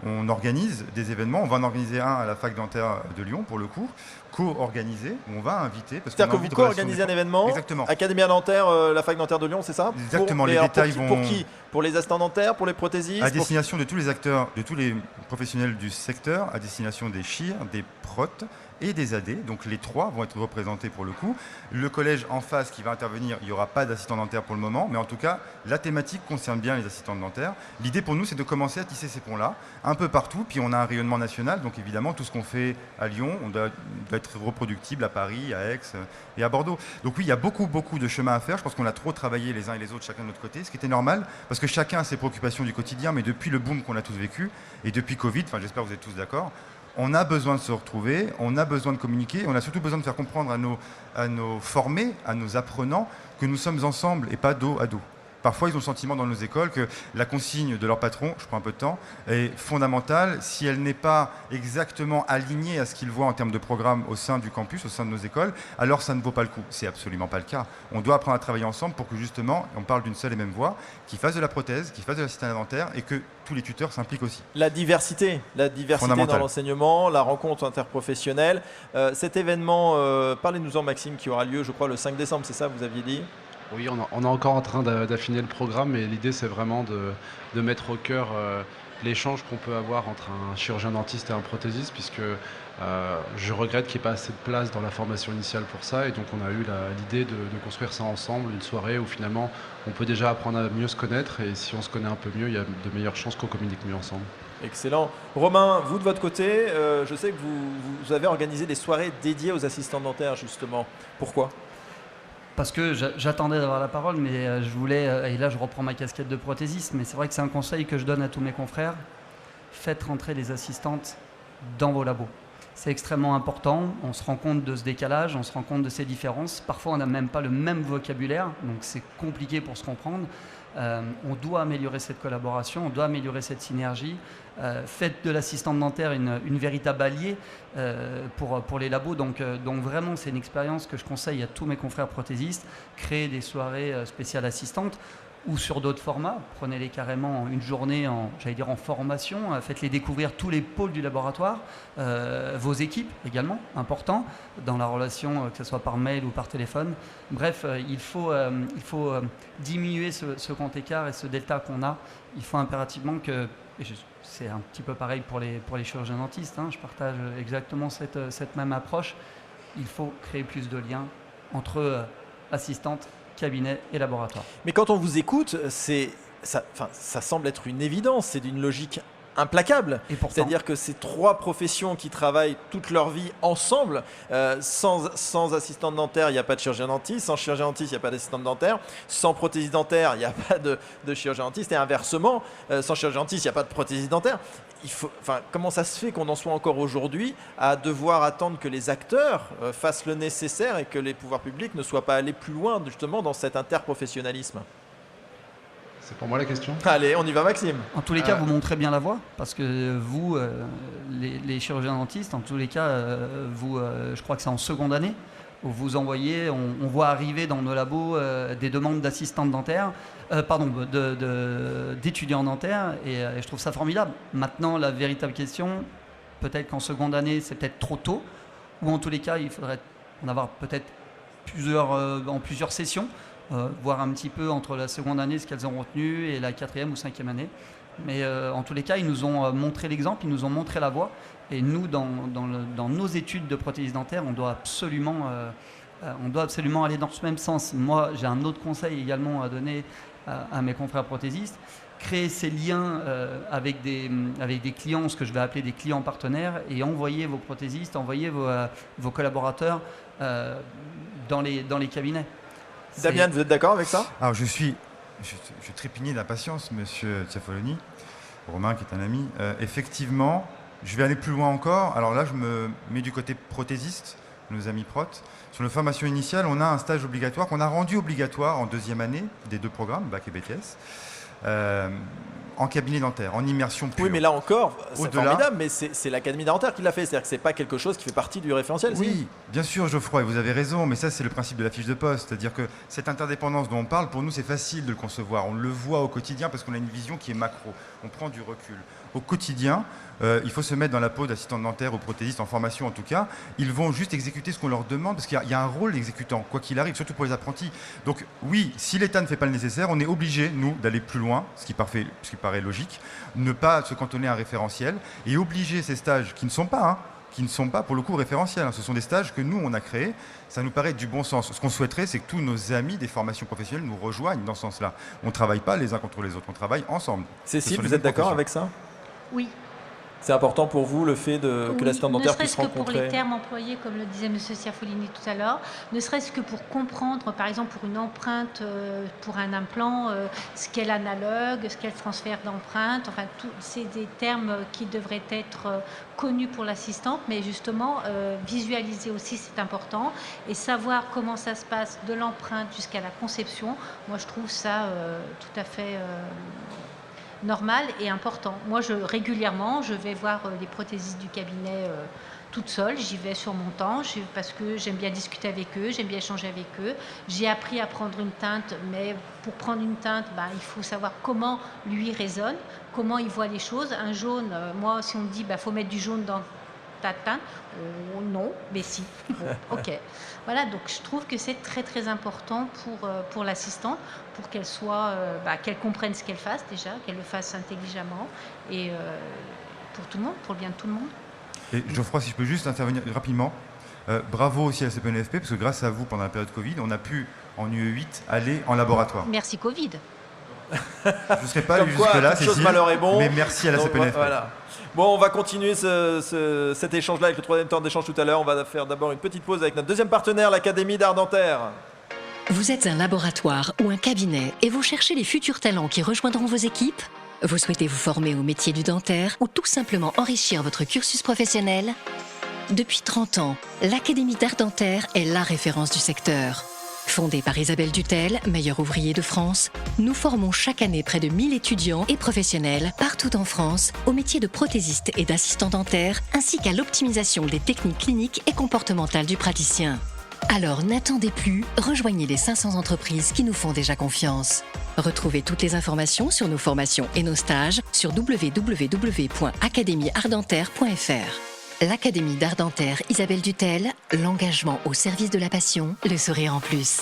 On organise des événements, on va en organiser un à la fac dentaire de Lyon pour le coup, co-organisé, où on va inviter. C'est-à-dire que vous co-organisez un événement? Exactement. Académie dentaire, la fac dentaire de Lyon, c'est ça? Exactement, les détails vont... Pour qui? Pour les assistants dentaires, pour les prothésistes? À destination de tous les acteurs, de tous les professionnels du secteur, à destination des chir, des protes et des AD. Donc les trois vont être représentés pour le coup. Le collège en face qui va intervenir, il n'y aura pas d'assistant dentaire pour le moment, mais en tout cas, la thématique concerne bien les assistants dentaires. L'idée pour nous, c'est de commencer à tisser ces ponts-là, un peu partout, puis on a un rayonnement national, donc évidemment, tout ce qu'on fait à Lyon, on doit être reproductible à Paris, à Aix et à Bordeaux. Donc oui, il y a beaucoup de chemin à faire. Je pense qu'on a trop travaillé les uns et les autres, chacun de notre côté, ce qui était normal, parce que chacun a ses préoccupations du quotidien, mais depuis le boom qu'on a tous vécu, et depuis Covid, enfin j'espère que vous êtes tous d'accord, on a besoin de se retrouver, on a besoin de communiquer, on a surtout besoin de faire comprendre à nos formés, à nos apprenants, que nous sommes ensemble et pas dos à dos. Parfois, ils ont le sentiment dans nos écoles que la consigne de leur patron, je prends un peu de temps, est fondamentale. Si elle n'est pas exactement alignée à ce qu'ils voient en termes de programme au sein du campus, au sein de nos écoles, alors ça ne vaut pas le coup. C'est absolument pas le cas. On doit apprendre à travailler ensemble pour que justement, on parle d'une seule et même voix, qui fasse de la prothèse, qui fasse de l'assistant dentaire et que tous les tuteurs s'impliquent aussi. La diversité dans l'enseignement, la rencontre interprofessionnelle. Cet événement, parlez-nous-en Maxime, qui aura lieu, je crois, le 5 décembre, c'est ça, vous aviez dit? Oui, on est encore en train d'affiner le programme, mais l'idée c'est vraiment de mettre au cœur l'échange qu'on peut avoir entre un chirurgien dentiste et un prothésiste, puisque je regrette qu'il n'y ait pas assez de place dans la formation initiale pour ça, et donc on a eu l'idée de construire ça ensemble, une soirée où finalement on peut déjà apprendre à mieux se connaître, et si on se connaît un peu mieux, il y a de meilleures chances qu'on communique mieux ensemble. Excellent. Romain, vous de votre côté, je sais que vous avez organisé des soirées dédiées aux assistants dentaires justement. Pourquoi ? parce que j'attendais d'avoir la parole, mais je voulais, et là je reprends ma casquette de prothésiste, mais c'est vrai que c'est un conseil que je donne à tous mes confrères, faites rentrer les assistantes dans vos labos. C'est extrêmement important, on se rend compte de ce décalage, on se rend compte de ces différences. Parfois, on n'a même pas le même vocabulaire, donc c'est compliqué pour se comprendre. On doit améliorer cette collaboration, on doit améliorer cette synergie. Faites de l'assistante dentaire une véritable alliée pour les labos. Donc vraiment, c'est une expérience que je conseille à tous mes confrères prothésistes. Créer des soirées spéciales assistantes. Ou sur d'autres formats, prenez-les carrément une journée en formation, faites-les découvrir tous les pôles du laboratoire, vos équipes également, important, dans la relation, que ce soit par mail ou par téléphone. Bref, il faut diminuer ce grand écart et ce delta qu'on a. Il faut impérativement que, et c'est un petit peu pareil pour les chirurgiens dentistes, je partage exactement cette même approche, il faut créer plus de liens entre assistantes, cabinet et laboratoire. Mais quand on vous écoute, ça semble être une évidence, c'est d'une logique implacable. C'est-à-dire que ces trois professions qui travaillent toute leur vie ensemble, sans assistante dentaire, il n'y a pas de chirurgien dentiste, sans chirurgien dentiste, il n'y a pas d'assistante dentaire, sans prothésiste dentaire, il n'y a pas de chirurgien dentiste, et inversement, sans chirurgien dentiste, il n'y a pas de prothésiste dentaire. Comment ça se fait qu'on en soit encore aujourd'hui à devoir attendre que les acteurs fassent le nécessaire et que les pouvoirs publics ne soient pas allés plus loin justement dans cet interprofessionnalisme? C'est pour moi la question. Allez, on y va Maxime. En tous les cas, vous montrez bien la voie, parce que vous, les chirurgiens dentistes, en tous les cas, je crois que c'est en seconde année, où vous envoyez, on voit arriver dans nos labos des demandes d'assistantes dentaires, d'étudiants dentaires, et je trouve ça formidable. Maintenant, la véritable question, peut-être qu'en seconde année, c'est peut-être trop tôt, ou en tous les cas, il faudrait en avoir peut-être plusieurs sessions, voir un petit peu entre la seconde année ce qu'elles ont retenu et la 4e ou 5e année. Mais en tous les cas, ils nous ont montré l'exemple, ils nous ont montré la voie. Et nous, dans nos études de prothèse dentaire, on doit absolument aller dans ce même sens. Moi, j'ai un autre conseil également à donner à mes confrères prothésistes. Créer ces liens avec des clients, ce que je vais appeler des clients partenaires, et envoyer vos prothésistes, envoyer vos collaborateurs dans les cabinets. Damien, vous êtes d'accord avec ça? Alors je trépignais d'impatience, monsieur Ciaffoloni, Romain qui est un ami. Effectivement, je vais aller plus loin encore. Alors là, je me mets du côté prothésiste, nos amis protes. Sur la formation initiale, on a un stage obligatoire qu'on a rendu obligatoire en deuxième année des deux programmes, Bac et BTS. En cabinet dentaire, en immersion pure. Oui, mais là encore, c'est formidable, mais c'est l'Académie dentaire qui l'a fait. C'est-à-dire que ce n'est pas quelque chose qui fait partie du référentiel. Oui, bien sûr, Geoffroy, vous avez raison, mais ça, c'est le principe de la fiche de poste. C'est-à-dire que cette interdépendance dont on parle, pour nous, c'est facile de le concevoir. On le voit au quotidien parce qu'on a une vision qui est macro. On prend du recul. Au quotidien, il faut se mettre dans la peau d'assistant dentaire ou prothésiste en formation en tout cas. Ils vont juste exécuter ce qu'on leur demande parce qu'il y a un rôle d'exécutant, quoi qu'il arrive, surtout pour les apprentis. Donc oui, si l'État ne fait pas le nécessaire, on est obligé, nous, d'aller plus loin, ce qui paraît logique, ne pas se cantonner à un référentiel et obliger ces stages qui ne sont pas pour le coup référentiels. Ce sont des stages que nous, on a créés. Ça nous paraît du bon sens. Ce qu'on souhaiterait, c'est que tous nos amis des formations professionnelles nous rejoignent dans ce sens-là. On ne travaille pas les uns contre les autres, on travaille ensemble. Cécile, vous êtes d'accord avec ça? Oui. C'est important pour vous le fait que l'assistant dentaire puisse rencontrer... Ne serait-ce que pour les termes employés, comme le disait M. Ciaffolini tout à l'heure, ne serait-ce que pour comprendre, par exemple, pour une empreinte, pour un implant, ce qu'est l'analogue, ce qu'est le transfert d'empreinte, enfin, c'est des termes qui devraient être connus pour l'assistante, mais justement, visualiser aussi, c'est important, et savoir comment ça se passe de l'empreinte jusqu'à la conception, moi, je trouve ça tout à fait... normal et important. Moi, régulièrement, je vais voir les prothésistes du cabinet toute seule. J'y vais sur mon temps parce que j'aime bien discuter avec eux, j'aime bien échanger avec eux. J'ai appris à prendre une teinte, mais pour prendre une teinte, il faut savoir comment lui résonne, comment il voit les choses. Un jaune, moi, si on me dit faut mettre du jaune dans ta teinte, non, mais si. Bon, ok. Voilà, donc je trouve que c'est très très important pour l'assistante, pour qu'elle soit, qu'elle comprenne ce qu'elle fasse déjà, qu'elle le fasse intelligemment et pour tout le monde, pour le bien de tout le monde. Et Geoffroy, si je peux juste intervenir rapidement, bravo aussi à la CPNFP, parce que grâce à vous, pendant la période Covid, on a pu en UE8 aller en laboratoire. Merci Covid. Je ne serais pas allé jusque-là, Cécile, mais merci à la CPNFP. Voilà. Bon, on va continuer cet échange-là avec le troisième temps d'échange tout à l'heure. On va faire d'abord une petite pause avec notre deuxième partenaire, l'Académie d'art dentaire. Vous êtes un laboratoire ou un cabinet et vous cherchez les futurs talents qui rejoindront vos équipes? Vous souhaitez vous former au métier du dentaire ou tout simplement enrichir votre cursus professionnel? Depuis 30 ans, l'Académie d'art dentaire est la référence du secteur. Fondée par Isabelle Dutel, meilleure ouvrier de France, nous formons chaque année près de 1000 étudiants et professionnels partout en France au métier de prothésiste et d'assistant dentaire ainsi qu'à l'optimisation des techniques cliniques et comportementales du praticien. Alors n'attendez plus, rejoignez les 500 entreprises qui nous font déjà confiance. Retrouvez toutes les informations sur nos formations et nos stages sur www.academieartdentaire.fr. L'Académie d'art dentaire Isabelle Dutel, l'engagement au service de la passion, le sourire en plus.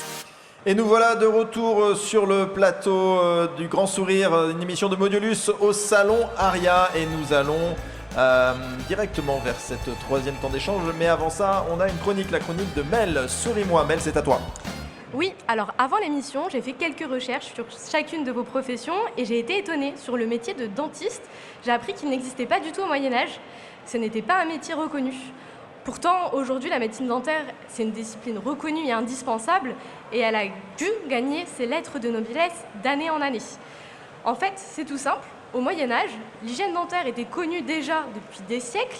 Et nous voilà de retour sur le plateau du Grand Sourire, une émission de Modulus au Salon Aria. Et nous allons directement vers cette troisième temps d'échange. Mais avant ça, on a une chronique, la chronique de Mel. Souris-moi, Mel, c'est à toi. Oui, alors avant l'émission, j'ai fait quelques recherches sur chacune de vos professions et j'ai été étonnée sur le métier de dentiste. J'ai appris qu'il n'existait pas du tout au Moyen-Âge. Ce n'était pas un métier reconnu. Pourtant, aujourd'hui, la médecine dentaire, c'est une discipline reconnue et indispensable et elle a dû gagner ses lettres de noblesse d'année en année. En fait, c'est tout simple. Au Moyen-Âge, l'hygiène dentaire était connue déjà depuis des siècles,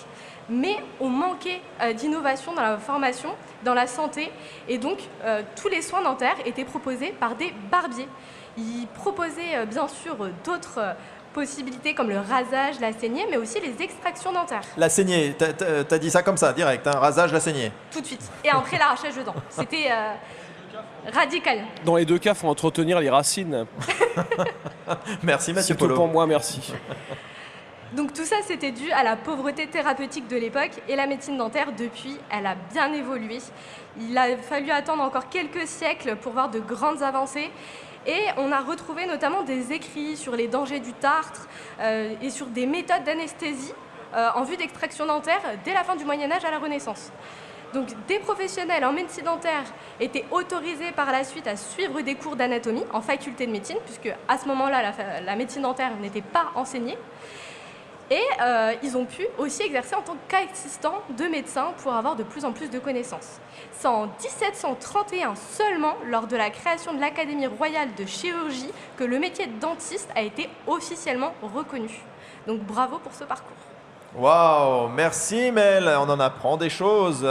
mais on manquait d'innovation dans la formation, dans la santé, et donc tous les soins dentaires étaient proposés par des barbiers. Ils proposaient bien sûr d'autres possibilités comme le rasage, la saignée, mais aussi les extractions dentaires. La saignée, t'as dit ça comme ça, direct, hein, rasage, la saignée. Tout de suite. Et après, l'arrachage de dents. C'était radical. Dans les deux cas, il faut entretenir les racines. Merci Mathieu C'est tout Polo. pour moi, merci. Donc tout ça, c'était dû à la pauvreté thérapeutique de l'époque et la médecine dentaire, depuis, elle a bien évolué. Il a fallu attendre encore quelques siècles pour voir de grandes avancées et on a retrouvé notamment des écrits sur les dangers du tartre et sur des méthodes d'anesthésie en vue d'extraction dentaire dès la fin du Moyen-Âge à la Renaissance. Donc des professionnels en médecine dentaire étaient autorisés par la suite à suivre des cours d'anatomie en faculté de médecine, puisque à ce moment-là, la médecine dentaire n'était pas enseignée. Et ils ont pu aussi exercer en tant qu'assistants de médecins pour avoir de plus en plus de connaissances. C'est en 1731 seulement, lors de la création de l'Académie royale de chirurgie, que le métier de dentiste a été officiellement reconnu. Donc bravo pour ce parcours. Waouh, merci Mel, on en apprend des choses.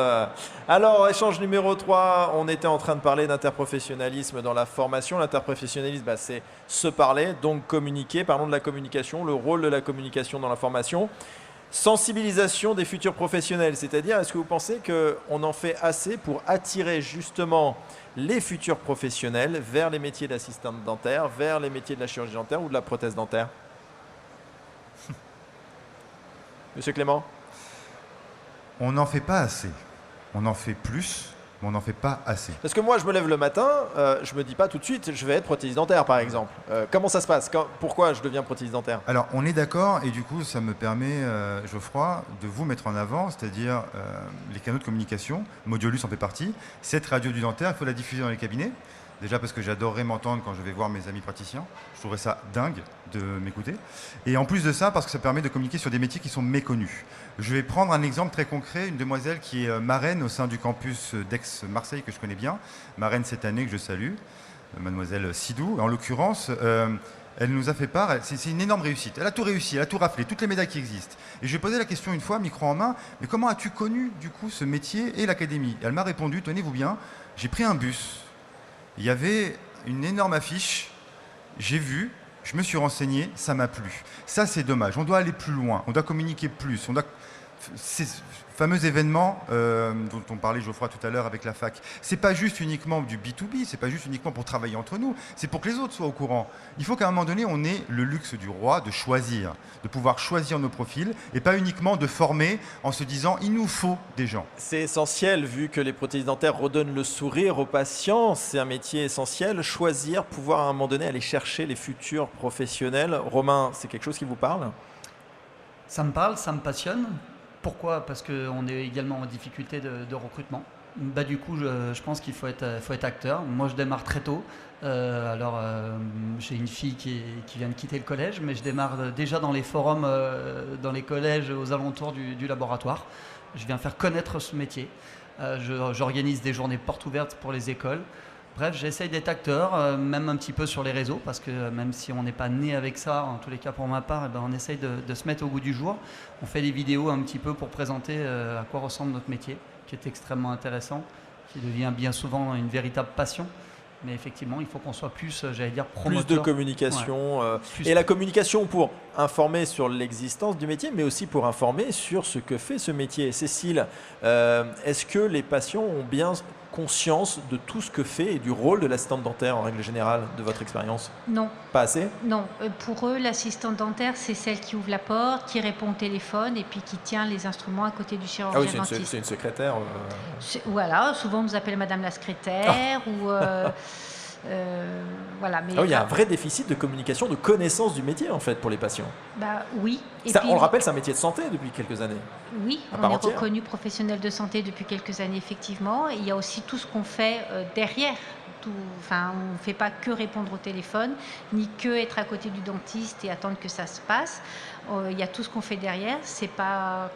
Alors, échange numéro 3, on était en train de parler d'interprofessionnalisme dans la formation. L'interprofessionnalisme, c'est se parler, donc communiquer. Parlons de la communication, le rôle de la communication dans la formation. Sensibilisation des futurs professionnels, c'est-à-dire, est-ce que vous pensez qu'on en fait assez pour attirer justement les futurs professionnels vers les métiers d'assistant dentaire, vers les métiers de la chirurgie dentaire ou de la prothèse dentaire? Monsieur Clément? On n'en fait pas assez. On en fait plus, mais on n'en fait pas assez. Parce que moi, je me lève le matin, je me dis pas tout de suite, je vais être prothésiste dentaire, par exemple. Comment ça se passe? Pourquoi je deviens prothésiste dentaire? Alors, on est d'accord, et du coup, ça me permet, Geoffroy, de vous mettre en avant, c'est-à-dire les canaux de communication. Modulus en fait partie. Cette radio du dentaire, il faut la diffuser dans les cabinets. Déjà parce que j'adorerais m'entendre quand je vais voir mes amis praticiens. Je trouverais ça dingue de m'écouter. Et en plus de ça, parce que ça permet de communiquer sur des métiers qui sont méconnus. Je vais prendre un exemple très concret, une demoiselle qui est marraine au sein du campus d'Aix-Marseille que je connais bien. Marraine cette année que je salue, mademoiselle Sidou. En l'occurrence, elle nous a fait part, c'est une énorme réussite. Elle a tout réussi, elle a tout raflé, toutes les médailles qui existent. Et je lui ai posé la question une fois, micro en main, mais comment as-tu connu du coup ce métier et l'académie? Elle m'a répondu, tenez-vous bien, j'ai pris un bus. Il y avait une énorme affiche, j'ai vu, je me suis renseigné, ça m'a plu. Ça, c'est dommage. On doit aller plus loin, on doit communiquer plus. Ces fameux événements dont on parlait, Geoffroy, tout à l'heure avec la fac, c'est pas juste uniquement du B2B, c'est pas juste uniquement pour travailler entre nous, c'est pour que les autres soient au courant. Il faut qu'à un moment donné, on ait le luxe du roi de choisir, de pouvoir choisir nos profils et pas uniquement de former en se disant il nous faut des gens. C'est essentiel, vu que les prothésistes dentaires redonnent le sourire aux patients, c'est un métier essentiel. Choisir, pouvoir à un moment donné aller chercher les futurs professionnels. Romain, c'est quelque chose qui vous parle? Ça me parle, ça me passionne. Pourquoi? Parce qu'on est également en difficulté de recrutement. Du coup, je pense qu'il faut être acteur. Moi, je démarre très tôt. J'ai une fille qui vient de quitter le collège, mais je démarre déjà dans les forums, dans les collèges aux alentours du laboratoire. Je viens faire connaître ce métier. J'organise des journées portes ouvertes pour les écoles. Bref, j'essaye d'être acteur, même un petit peu sur les réseaux, parce que même si on n'est pas né avec ça, en tous les cas pour ma part, eh ben, on essaye de se mettre au goût du jour. On fait des vidéos un petit peu pour présenter à quoi ressemble notre métier, qui est extrêmement intéressant, qui devient bien souvent une véritable passion. Mais effectivement, il faut qu'on soit plus, j'allais dire, promoteur. Plus de communication. Plus et la communication pour informer sur l'existence du métier, mais aussi pour informer sur ce que fait ce métier. Cécile, est-ce que les patients ont bien conscience de tout ce que fait et du rôle de l'assistante dentaire en règle générale, de votre expérience? Non. Pas assez? Non. Pour eux, l'assistante dentaire, c'est celle qui ouvre la porte, qui répond au téléphone et puis qui tient les instruments à côté du chirurgien dentiste. C'est une secrétaire. Voilà, souvent on nous appelle Madame la secrétaire ou... voilà, mais il y a un vrai déficit de communication, de connaissance du métier en fait pour les patients. Oui. Et ça, puis, on le rappelle, c'est un métier de santé depuis quelques années. Oui, on est reconnu professionnel de santé depuis quelques années effectivement. Et il y a aussi tout ce qu'on fait derrière. Enfin, on ne fait pas que répondre au téléphone, ni que être à côté du dentiste et attendre que ça se passe. Il y a tout ce qu'on fait derrière. C'est pas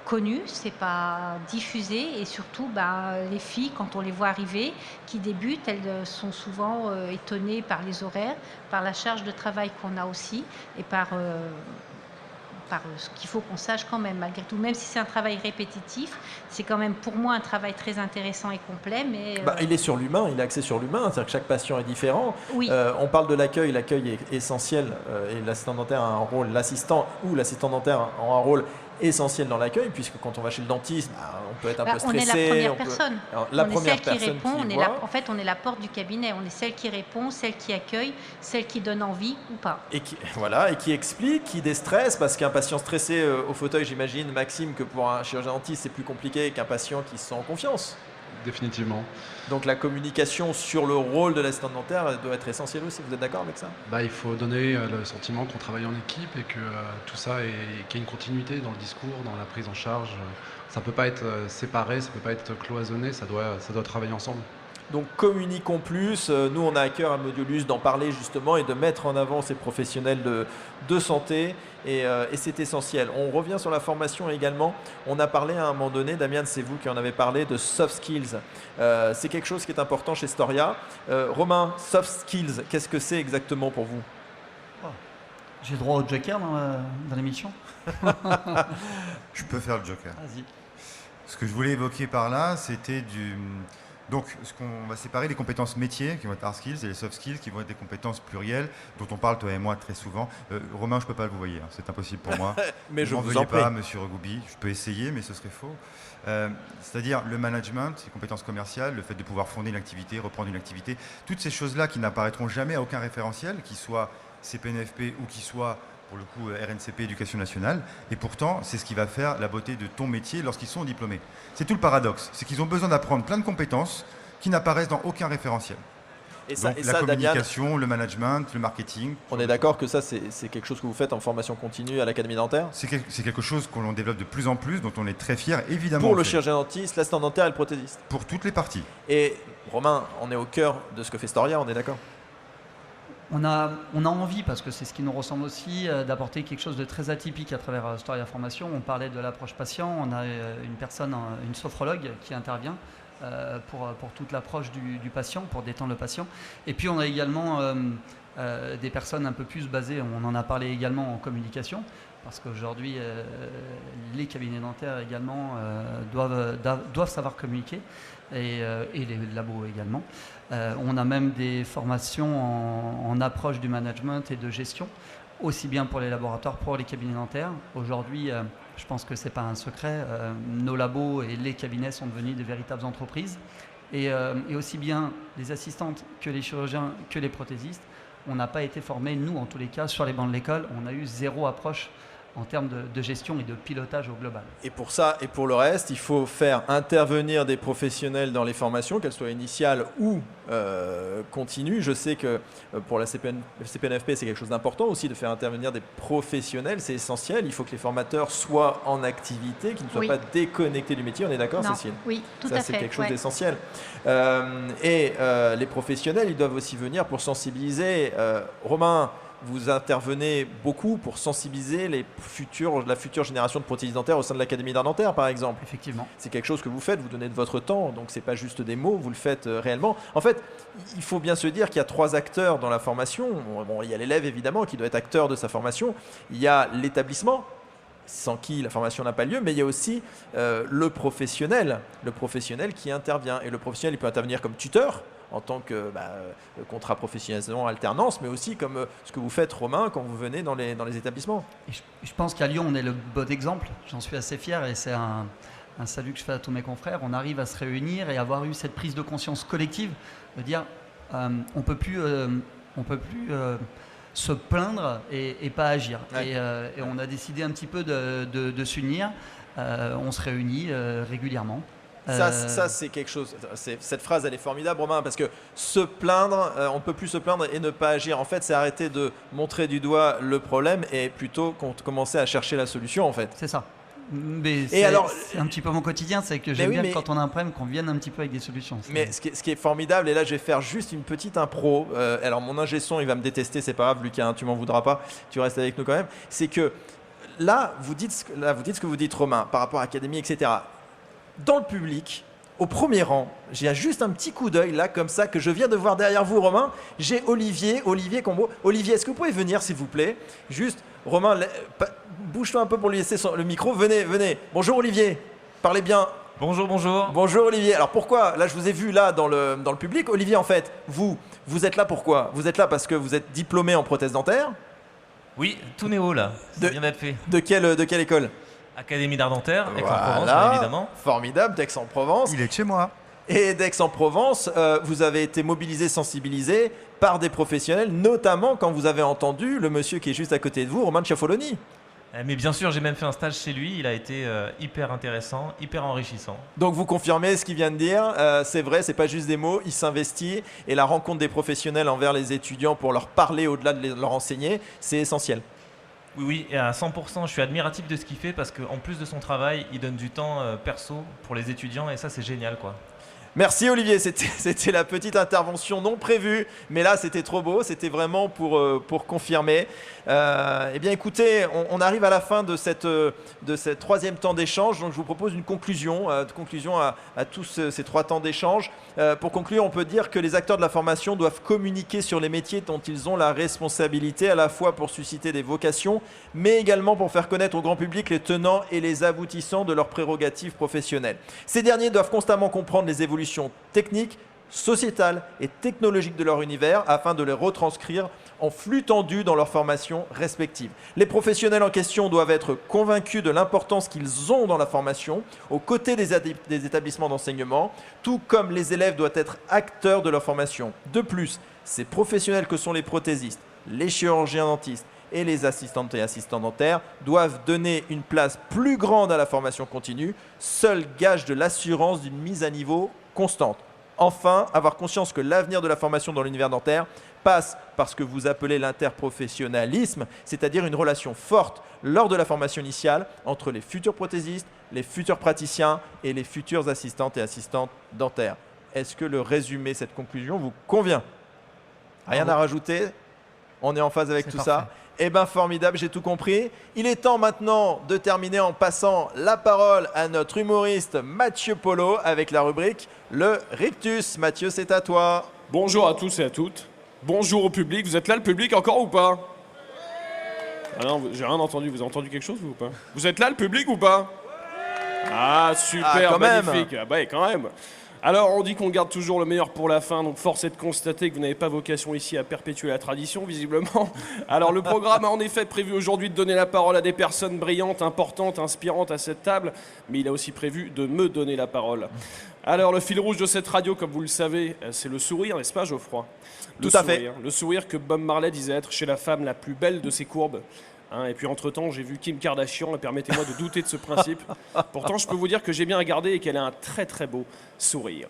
connu, c'est pas diffusé et surtout les filles quand on les voit arriver qui débutent, elles sont souvent étonnées par les horaires, par la charge de travail qu'on a aussi et par ce qu'il faut qu'on sache quand même malgré tout, même si c'est un travail répétitif, c'est quand même pour moi un travail très intéressant et complet. Mais il est sur l'humain, il est axé sur l'humain, c'est-à-dire que chaque patient est différent. Oui. On parle de l'accueil est essentiel et l'assistant dentaire a un rôle, l'assistant ou l'assistant dentaire a un rôle essentiel dans l'accueil, puisque quand on va chez le dentiste, on peut être un peu stressé. On est la première personne. La on première est celle qui répond. en fait, on est la porte du cabinet. On est celle qui répond, celle qui accueille, celle qui donne envie ou pas. Et qui explique, qui déstresse, parce qu'un patient stressé au fauteuil, j'imagine, Maxime, que pour un chirurgien dentiste, c'est plus compliqué qu'un patient qui se sent en confiance. Définitivement. Donc la communication sur le rôle de l'assistant dentaire doit être essentielle aussi. Vous êtes d'accord avec ça? Il faut donner le sentiment qu'on travaille en équipe et que tout ça, qu'il y ait une continuité dans le discours, dans la prise en charge. Ça ne peut pas être séparé, ça ne peut pas être cloisonné, ça doit travailler ensemble. Donc communiquons plus. Nous, on a à cœur à Modiolus d'en parler justement et de mettre en avant ces professionnels de santé. Et c'est essentiel. On revient sur la formation également. On a parlé à un moment donné, Damien, c'est vous qui en avez parlé, de soft skills. C'est quelque chose qui est important chez Storia. Romain, soft skills, qu'est-ce que c'est exactement pour vous? J'ai droit au joker dans l'émission. Je peux faire le joker. Vas-y. Ce que je voulais évoquer par là, c'était Donc, on va séparer les compétences métiers, qui vont être hard skills, et les soft skills, qui vont être des compétences plurielles, dont on parle, toi et moi, très souvent. Romain, je ne peux pas vous voyer, c'est impossible pour moi. Mais je vous en en prie. pas, monsieur Regoubi, je peux essayer, mais ce serait faux. C'est-à-dire le management, les compétences commerciales, le fait de pouvoir fonder une activité, reprendre une activité, toutes ces choses-là qui n'apparaîtront jamais à aucun référentiel, qui soit CPNFP ou qui soit pour le coup RNCP, Éducation nationale, et pourtant c'est ce qui va faire la beauté de ton métier lorsqu'ils sont diplômés. C'est tout le paradoxe, c'est qu'ils ont besoin d'apprendre plein de compétences qui n'apparaissent dans aucun référentiel. Donc la communication, Damien, le management, le marketing. On est d'accord que ça c'est quelque chose que vous faites en formation continue à l'Académie dentaire? C'est quelque chose qu'on développe de plus en plus, dont on est très fiers, évidemment. Pour le chirurgien dentiste, l'assistant dentaire et le prothésiste. Pour toutes les parties. Et Romain, on est au cœur de ce que fait Storia, on est d'accord? On a envie, parce que c'est ce qui nous ressemble aussi, d'apporter quelque chose de très atypique à travers Storia Formation. On parlait de l'approche patient, on a une personne, une sophrologue qui intervient pour toute l'approche du patient, pour détendre le patient. Et puis on a également des personnes un peu plus basées, on en a parlé également en communication, parce qu'aujourd'hui les cabinets dentaires également doivent savoir communiquer, et les labos également. On a même des formations en approche du management et de gestion, aussi bien pour les laboratoires, pour les cabinets dentaires. Aujourd'hui, je pense que ce n'est pas un secret, nos labos et les cabinets sont devenus des véritables entreprises. Et aussi bien les assistantes que les chirurgiens que les prothésistes, on n'a pas été formés, nous en tous les cas, sur les bancs de l'école, on a eu zéro approche en termes de gestion et de pilotage au global. Et pour ça et pour le reste, il faut faire intervenir des professionnels dans les formations, qu'elles soient initiales ou continues. Je sais que pour la CPNFP, c'est quelque chose d'important aussi de faire intervenir des professionnels, c'est essentiel. Il faut que les formateurs soient en activité, qu'ils ne soient pas déconnectés du métier. On est d'accord, Cécile? Oui, tout ça, à fait. C'est quelque chose d'essentiel. Les professionnels, ils doivent aussi venir pour sensibiliser. Romain, vous intervenez beaucoup pour sensibiliser la future génération de prothésistes dentaires au sein de l'Académie d'art dentaire, par exemple. Effectivement. C'est quelque chose que vous faites, vous donnez de votre temps, donc c'est pas juste des mots, vous le faites réellement. En fait, il faut bien se dire qu'il y a 3 acteurs dans la formation. Bon, il y a l'élève évidemment qui doit être acteur de sa formation. Il y a l'établissement, sans qui la formation n'a pas lieu, mais il y a aussi le professionnel qui intervient. Et le professionnel, il peut intervenir comme tuteur, en tant que contrat professionnalisation alternance, mais aussi comme ce que vous faites, Romain, quand vous venez dans les établissements. Et je pense qu'à Lyon, on est le bon exemple. J'en suis assez fier et c'est un salut que je fais à tous mes confrères. On arrive à se réunir et avoir eu cette prise de conscience collective de dire on peut plus se plaindre et pas agir. Ouais. Et on a décidé un petit peu de s'unir. On se réunit régulièrement. Ça c'est quelque chose. Cette phrase, elle est formidable, Romain, parce que se plaindre, on ne peut plus se plaindre et ne pas agir. En fait, c'est arrêter de montrer du doigt le problème et plutôt commencer à chercher la solution, en fait. C'est ça. Mais c'est un petit peu mon quotidien, c'est que j'aime bien quand on a un problème qu'on vienne un petit peu avec des solutions. Mais ce qui est formidable, et là je vais faire juste une petite impro, alors mon ingé son il va me détester, c'est pas grave Lucas, hein, tu m'en voudras pas, tu restes avec nous quand même, c'est que là vous dites ce que vous dites, Romain, par rapport à l'académie, etc. Dans le public, au premier rang, j'ai juste un petit coup d'œil là comme ça que je viens de voir derrière vous, Romain, j'ai Olivier Combo. Olivier, est-ce que vous pouvez venir s'il vous plaît? Juste, Romain, bouge-toi un peu pour lui laisser le micro. Venez. Bonjour Olivier, parlez bien. Bonjour. Bonjour Olivier. Alors pourquoi? Là je vous ai vu là dans le public. Olivier, en fait, vous êtes là pourquoi? Vous êtes là parce que vous êtes diplômé en prothèse dentaire? Oui, tout néo là, ça vient d'être fait. De quelle école? Académie d'art dentaire, Aix-en-Provence, Voilà, bien évidemment. Formidable, d'Aix-en-Provence. Il est de chez moi. Et d'Aix-en-Provence, vous avez été mobilisé, sensibilisé par des professionnels, notamment quand vous avez entendu le monsieur qui est juste à côté de vous, Romain Ciaffoloni. Mais bien sûr, j'ai même fait un stage chez lui, il a été hyper intéressant, hyper enrichissant. Donc vous confirmez ce qu'il vient de dire, c'est vrai, c'est pas juste des mots, il s'investit et la rencontre des professionnels envers les étudiants pour leur parler au-delà de leur enseigner, c'est essentiel. Oui, et à 100%, je suis admiratif de ce qu'il fait parce qu'en plus de son travail, il donne du temps perso pour les étudiants et ça, c'est génial, quoi. Merci Olivier, c'était la petite intervention non prévue, mais là c'était trop beau, c'était vraiment pour confirmer. Eh bien écoutez, on arrive à la fin de cette troisième temps d'échange, donc je vous propose une conclusion à tous ces 3 temps d'échange. Pour conclure, on peut dire que les acteurs de la formation doivent communiquer sur les métiers dont ils ont la responsabilité, à la fois pour susciter des vocations, mais également pour faire connaître au grand public les tenants et les aboutissants de leurs prérogatives professionnelles. Ces derniers doivent constamment comprendre les évolutions techniques, sociétales et technologiques de leur univers afin de les retranscrire en flux tendu dans leurs formations respectives. Les professionnels en question doivent être convaincus de l'importance qu'ils ont dans la formation aux côtés des établissements d'enseignement, tout comme les élèves doivent être acteurs de leur formation. De plus, ces professionnels que sont les prothésistes, les chirurgiens dentistes et les assistantes et assistants dentaires doivent donner une place plus grande à la formation continue, seul gage de l'assurance d'une mise à niveau constante. Enfin, avoir conscience que l'avenir de la formation dans l'univers dentaire passe par ce que vous appelez l'interprofessionnalisme, c'est-à-dire une relation forte lors de la formation initiale entre les futurs prothésistes, les futurs praticiens et les futures assistantes et assistantes dentaires. Est-ce que le résumé, cette conclusion vous convient? Rien à rajouter? On est en phase avec tout ça? Eh bien formidable, j'ai tout compris. Il est temps maintenant de terminer en passant la parole à notre humoriste Mathieu Polo avec la rubrique Le Rictus. Mathieu, c'est à toi. Bonjour à tous et à toutes. Bonjour au public. Vous êtes là le public encore ou pas? Ah non, j'ai rien entendu. Vous avez entendu quelque chose vous ou pas? Vous êtes là le public ou pas? Ah super, quand magnifique. même. Ah bah quand même. Alors, on dit qu'on garde toujours le meilleur pour la fin, donc force est de constater que vous n'avez pas vocation ici à perpétuer la tradition, visiblement. Alors, le programme a en effet prévu aujourd'hui de donner la parole à des personnes brillantes, importantes, inspirantes à cette table, mais il a aussi prévu de me donner la parole. Alors, le fil rouge de cette radio, comme vous le savez, c'est le sourire, n'est-ce pas, Geoffroy? Tout à fait. Le sourire que Bob Marley disait être chez la femme la plus belle de ses courbes. Et puis entre-temps, j'ai vu Kim Kardashian, et permettez-moi de douter de ce principe. Pourtant, je peux vous dire que j'ai bien regardé et qu'elle a un très très beau sourire.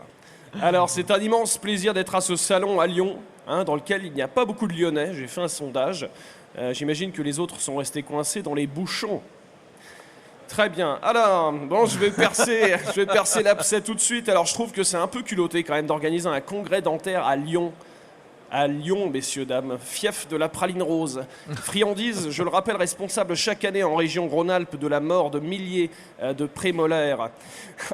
Alors, c'est un immense plaisir d'être à ce salon à Lyon, dans lequel il n'y a pas beaucoup de Lyonnais. J'ai fait un sondage. J'imagine que les autres sont restés coincés dans les bouchons. Très bien. Alors, bon, je vais percer l'abcès tout de suite. Alors, je trouve que c'est un peu culotté quand même d'organiser un congrès dentaire à Lyon. À Lyon, messieurs, dames, fief de la praline rose. Friandise, je le rappelle, responsable chaque année en région Rhône-Alpes de la mort de milliers de prémolaires.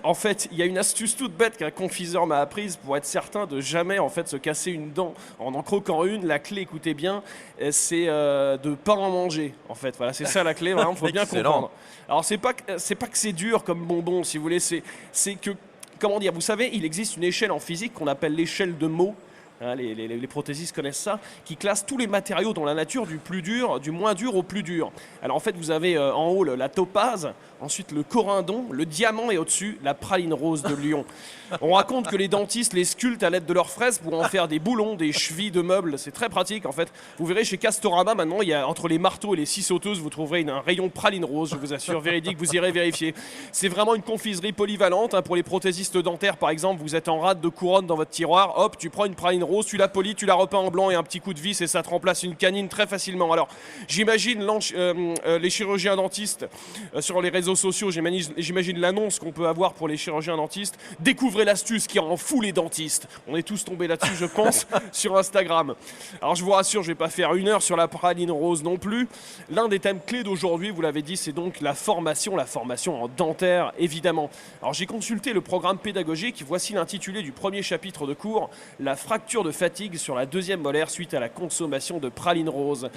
En fait, il y a une astuce toute bête qu'un confiseur m'a apprise pour être certain de jamais en fait se casser une dent en croquant une. La clé, écoutez bien, c'est de ne pas en manger. En fait, voilà, c'est ça la clé. Il faut bien comprendre. Alors, c'est pas que c'est dur comme bonbon, si vous voulez. C'est que, comment dire, vous savez, il existe une échelle en physique qu'on appelle l'échelle de Mohs. Les prothésistes connaissent ça, qui classe tous les matériaux dans la nature du plus dur, du moins dur au plus dur. Alors en fait, vous avez en haut la topaze, ensuite le corindon, le diamant et au-dessus la praline rose de Lyon. On raconte que les dentistes les sculptent à l'aide de leurs fraises pour en faire des boulons, des chevilles de meubles. C'est très pratique en fait. Vous verrez chez Castorama maintenant, il y a entre les marteaux et les scie sauteuses, vous trouverez un rayon praline rose, je vous assure, véridique, vous irez vérifier. C'est vraiment une confiserie polyvalente. Pour les prothésistes dentaires par exemple, vous êtes en rade de couronne dans votre tiroir, hop, tu prends une praline rose, tu la polis, tu la repeins en blanc et un petit coup de vis et ça te remplace une canine très facilement. Alors j'imagine les chirurgiens dentistes sur les réseaux sociaux, j'imagine l'annonce qu'on peut avoir pour les chirurgiens dentistes. Découvrez l'astuce qui rend fou les dentistes. On est tous tombés là-dessus, je pense, sur Instagram. Alors je vous rassure, je ne vais pas faire 1 heure sur la praline rose non plus. L'un des thèmes clés d'aujourd'hui, vous l'avez dit, c'est donc la formation en dentaire, évidemment. Alors j'ai consulté le programme pédagogique, voici l'intitulé du premier chapitre de cours, la fracture de fatigue sur la 2e molaire suite à la consommation de praline rose.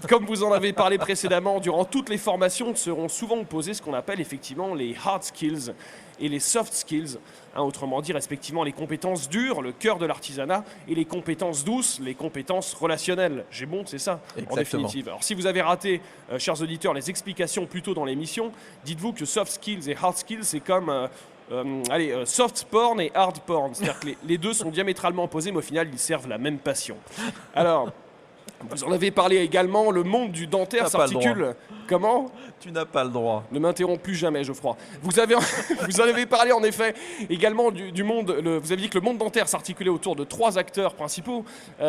Comme vous en avez parlé précédemment, durant toutes les formations seront souvent opposées ce qu'on appelle effectivement les hard skills et les soft skills, autrement dit respectivement les compétences dures, le cœur de l'artisanat, et les compétences douces, les compétences relationnelles. J'ai bon, c'est ça, en définitive. Alors si vous avez raté, chers auditeurs, les explications plus tôt dans l'émission, dites-vous que soft skills et hard skills, c'est comme... soft porn et hard porn, c'est-à-dire que les deux sont diamétralement opposés, mais au final ils servent la même passion. Alors, vous en avez parlé également, le monde du dentaire s'articule. Comment ? Tu n'as pas le droit. Ne m'interromps plus jamais, Geoffroy. Vous en avez parlé en effet également du monde. Vous avez dit que le monde dentaire s'articulait autour de 3 acteurs principaux.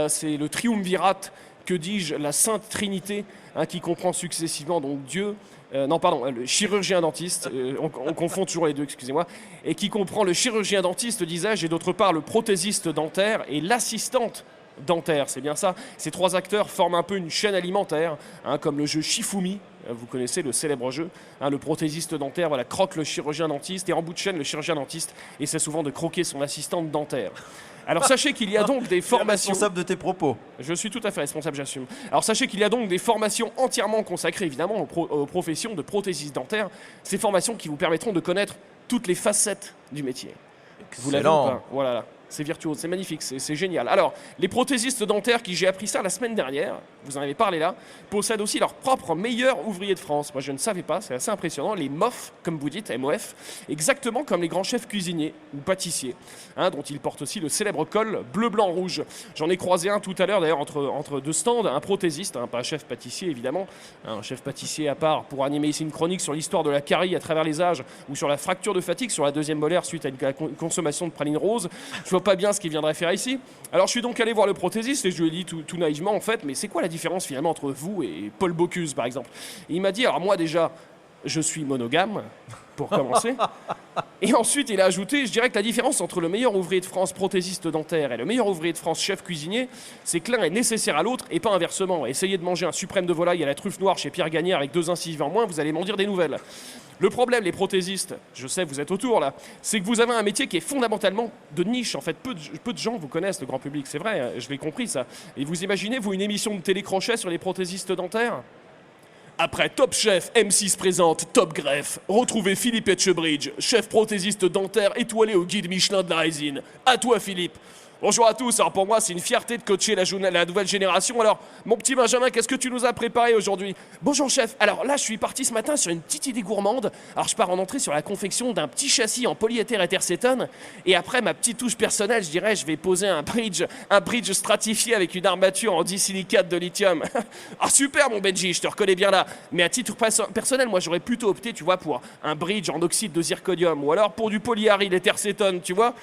C'est le triumvirate, que dis-je, la Sainte Trinité, qui comprend successivement donc Dieu. Le chirurgien dentiste, on confond toujours les deux, excusez-moi, et qui comprend le chirurgien dentiste, disais-je, et d'autre part le prothésiste dentaire et l'assistante dentaire, c'est bien ça. Ces 3 acteurs forment un peu une chaîne alimentaire, comme le jeu Shifumi, vous connaissez le célèbre jeu, le prothésiste dentaire croque le chirurgien dentiste, et en bout de chaîne, le chirurgien dentiste essaie souvent de croquer son assistante dentaire. Alors sachez qu'il y a donc des formations... responsable de tes propos. Je suis tout à fait responsable, j'assume. Alors sachez qu'il y a donc des formations entièrement consacrées évidemment aux professions de prothésiste dentaire. Ces formations qui vous permettront de connaître toutes les facettes du métier. Vous l'avez ou pas ? Voilà. C'est virtuose, c'est magnifique, c'est génial. Alors, les prothésistes dentaires, qui j'ai appris ça la semaine dernière, vous en avez parlé là, possèdent aussi leur propre meilleur ouvrier de France. Moi, je ne savais pas, c'est assez impressionnant. Les MOF, comme vous dites, MOF, exactement comme les grands chefs cuisiniers ou pâtissiers, dont ils portent aussi le célèbre col bleu, blanc, rouge. J'en ai croisé un tout à l'heure, d'ailleurs, entre 2 stands, un prothésiste, pas un chef pâtissier, évidemment, un chef pâtissier à part, pour animer ici une chronique sur l'histoire de la carie à travers les âges, ou sur la fracture de fatigue sur la 2e molaire suite à une consommation de praline rose. Je vois pas bien ce qu'il viendrait faire ici. Alors je suis donc allé voir le prothésiste et je lui ai dit tout naïvement en fait, mais c'est quoi la différence finalement entre vous et Paul Bocuse par exemple ? Et il m'a dit, alors moi déjà, je suis monogame, pour commencer. Et ensuite il a ajouté, je dirais que la différence entre le meilleur ouvrier de France prothésiste dentaire et le meilleur ouvrier de France chef cuisinier, c'est que l'un est nécessaire à l'autre et pas inversement. Essayez de manger un suprême de volaille à la truffe noire chez Pierre Gagnard avec 2 incisives en moins, vous allez m'en dire des nouvelles. Le problème, les prothésistes, je sais, vous êtes autour là, c'est que vous avez un métier qui est fondamentalement de niche. En fait, peu de gens vous connaissent, le grand public, c'est vrai, je l'ai compris ça. Et vous imaginez, vous, une émission de télécrochet sur les prothésistes dentaires ? Après Top Chef, M6 présente Top Greffe. Retrouvez Philippe Etchebridge, chef prothésiste dentaire étoilé au guide Michelin de la résine. À toi, Philippe. Bonjour à tous, alors pour moi c'est une fierté de coacher la nouvelle génération. Alors mon petit Benjamin, qu'est-ce que tu nous as préparé aujourd'hui ? Bonjour chef, alors là je suis parti ce matin sur une petite idée gourmande. Alors je pars en entrée sur la confection d'un petit châssis en polyéther et tercétone. Et après ma petite touche personnelle, je dirais, je vais poser un bridge stratifié avec une armature en disilicate de lithium. Ah super mon Benji, je te reconnais bien là. Mais à titre personnel, moi j'aurais plutôt opté, tu vois, pour un bridge en oxyde de zirconium. Ou alors pour du polyaride et tercétone, tu vois.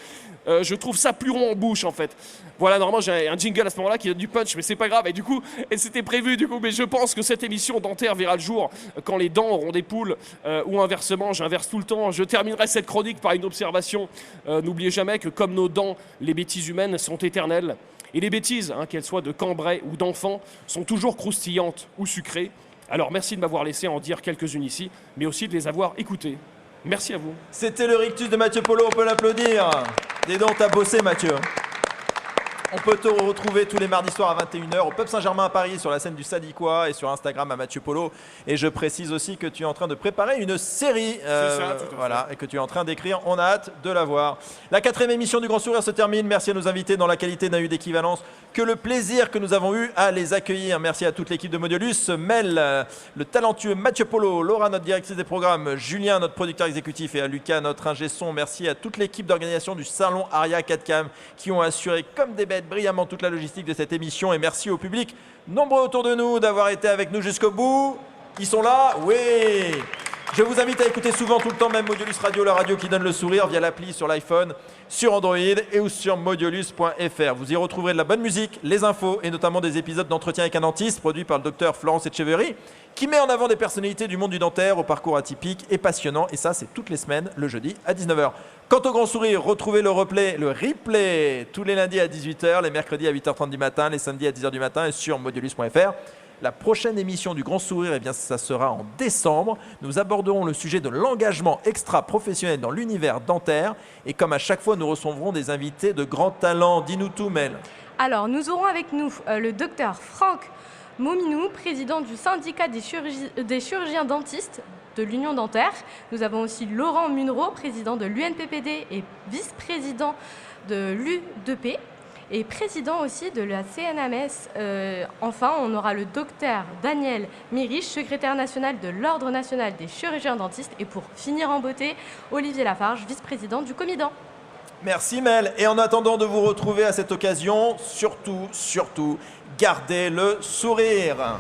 Je trouve ça plus rond en bouche en fait. Voilà, normalement j'ai un jingle à ce moment-là qui donne du punch, mais c'est pas grave. Et du coup, c'était prévu du coup. Mais je pense que cette émission dentaire verra le jour quand les dents auront des poules, ou inversement, j'inverse tout le temps. Je terminerai cette chronique par une observation. N'oubliez jamais que comme nos dents, les bêtises humaines sont éternelles. Et les bêtises, qu'elles soient de Cambrai ou d'enfants, sont toujours croustillantes ou sucrées. Alors merci de m'avoir laissé en dire quelques-unes ici, mais aussi de les avoir écoutées. Merci à vous. C'était le rictus de Mathieu Polo, on peut l'applaudir. Dis donc, t'as bossé Mathieu. On peut te retrouver tous les mardis soirs à 21h au Pub Saint-Germain à Paris sur la scène du Sadiquois et sur Instagram à Mathieu Polo. Et je précise aussi que tu es en train de préparer une série voilà, et que tu es en train d'écrire. On a hâte de la voir. La 4e émission du Grand Sourire se termine. Merci à nos invités dont la qualité n'a eu d'équivalence que le plaisir que nous avons eu à les accueillir. Merci à toute l'équipe de Modiolus, Mel, le talentueux Mathieu Polo, Laura, notre directrice des programmes, Julien, notre producteur exécutif et à Lucas, notre ingé son. Merci à toute l'équipe d'organisation du Salon Aria 4Cam qui ont assuré comme des bêtes brillamment toute la logistique de cette émission. Et merci au public nombreux autour de nous d'avoir été avec nous jusqu'au bout. Ils sont là? Oui. Je vous invite à écouter souvent, tout le temps, même Modiolus Radio, la radio qui donne le sourire via l'appli sur l'iPhone, sur Android et ou sur modiolus.fr. Vous y retrouverez de la bonne musique, les infos et notamment des épisodes d'entretien avec un dentiste produits par le docteur Florence Etcheverry qui met en avant des personnalités du monde du dentaire au parcours atypique et passionnant. Et ça, c'est toutes les semaines, le jeudi à 19h. Quant au Grand Sourire, retrouvez le replay tous les lundis à 18h, les mercredis à 8h30 du matin, les samedis à 10h du matin et sur modiolus.fr. La prochaine émission du Grand Sourire, ça sera en décembre. Nous aborderons le sujet de l'engagement extra-professionnel dans l'univers dentaire. Et comme à chaque fois, nous recevrons des invités de grand talent. Dis-nous tout, Mel. Alors, nous aurons avec nous le docteur Franck Mominou, président du syndicat des chirurgiens dentistes de l'Union dentaire. Nous avons aussi Laurent Munro, président de l'UNPPD et vice-président de l'U2P. Et président aussi de la CNAMS. Enfin, on aura le docteur Daniel Miriche, secrétaire national de l'Ordre national des chirurgiens dentistes. Et pour finir en beauté, Olivier Lafarge, vice-président du Comidan. Merci Mel. Et en attendant de vous retrouver à cette occasion, surtout, gardez le sourire.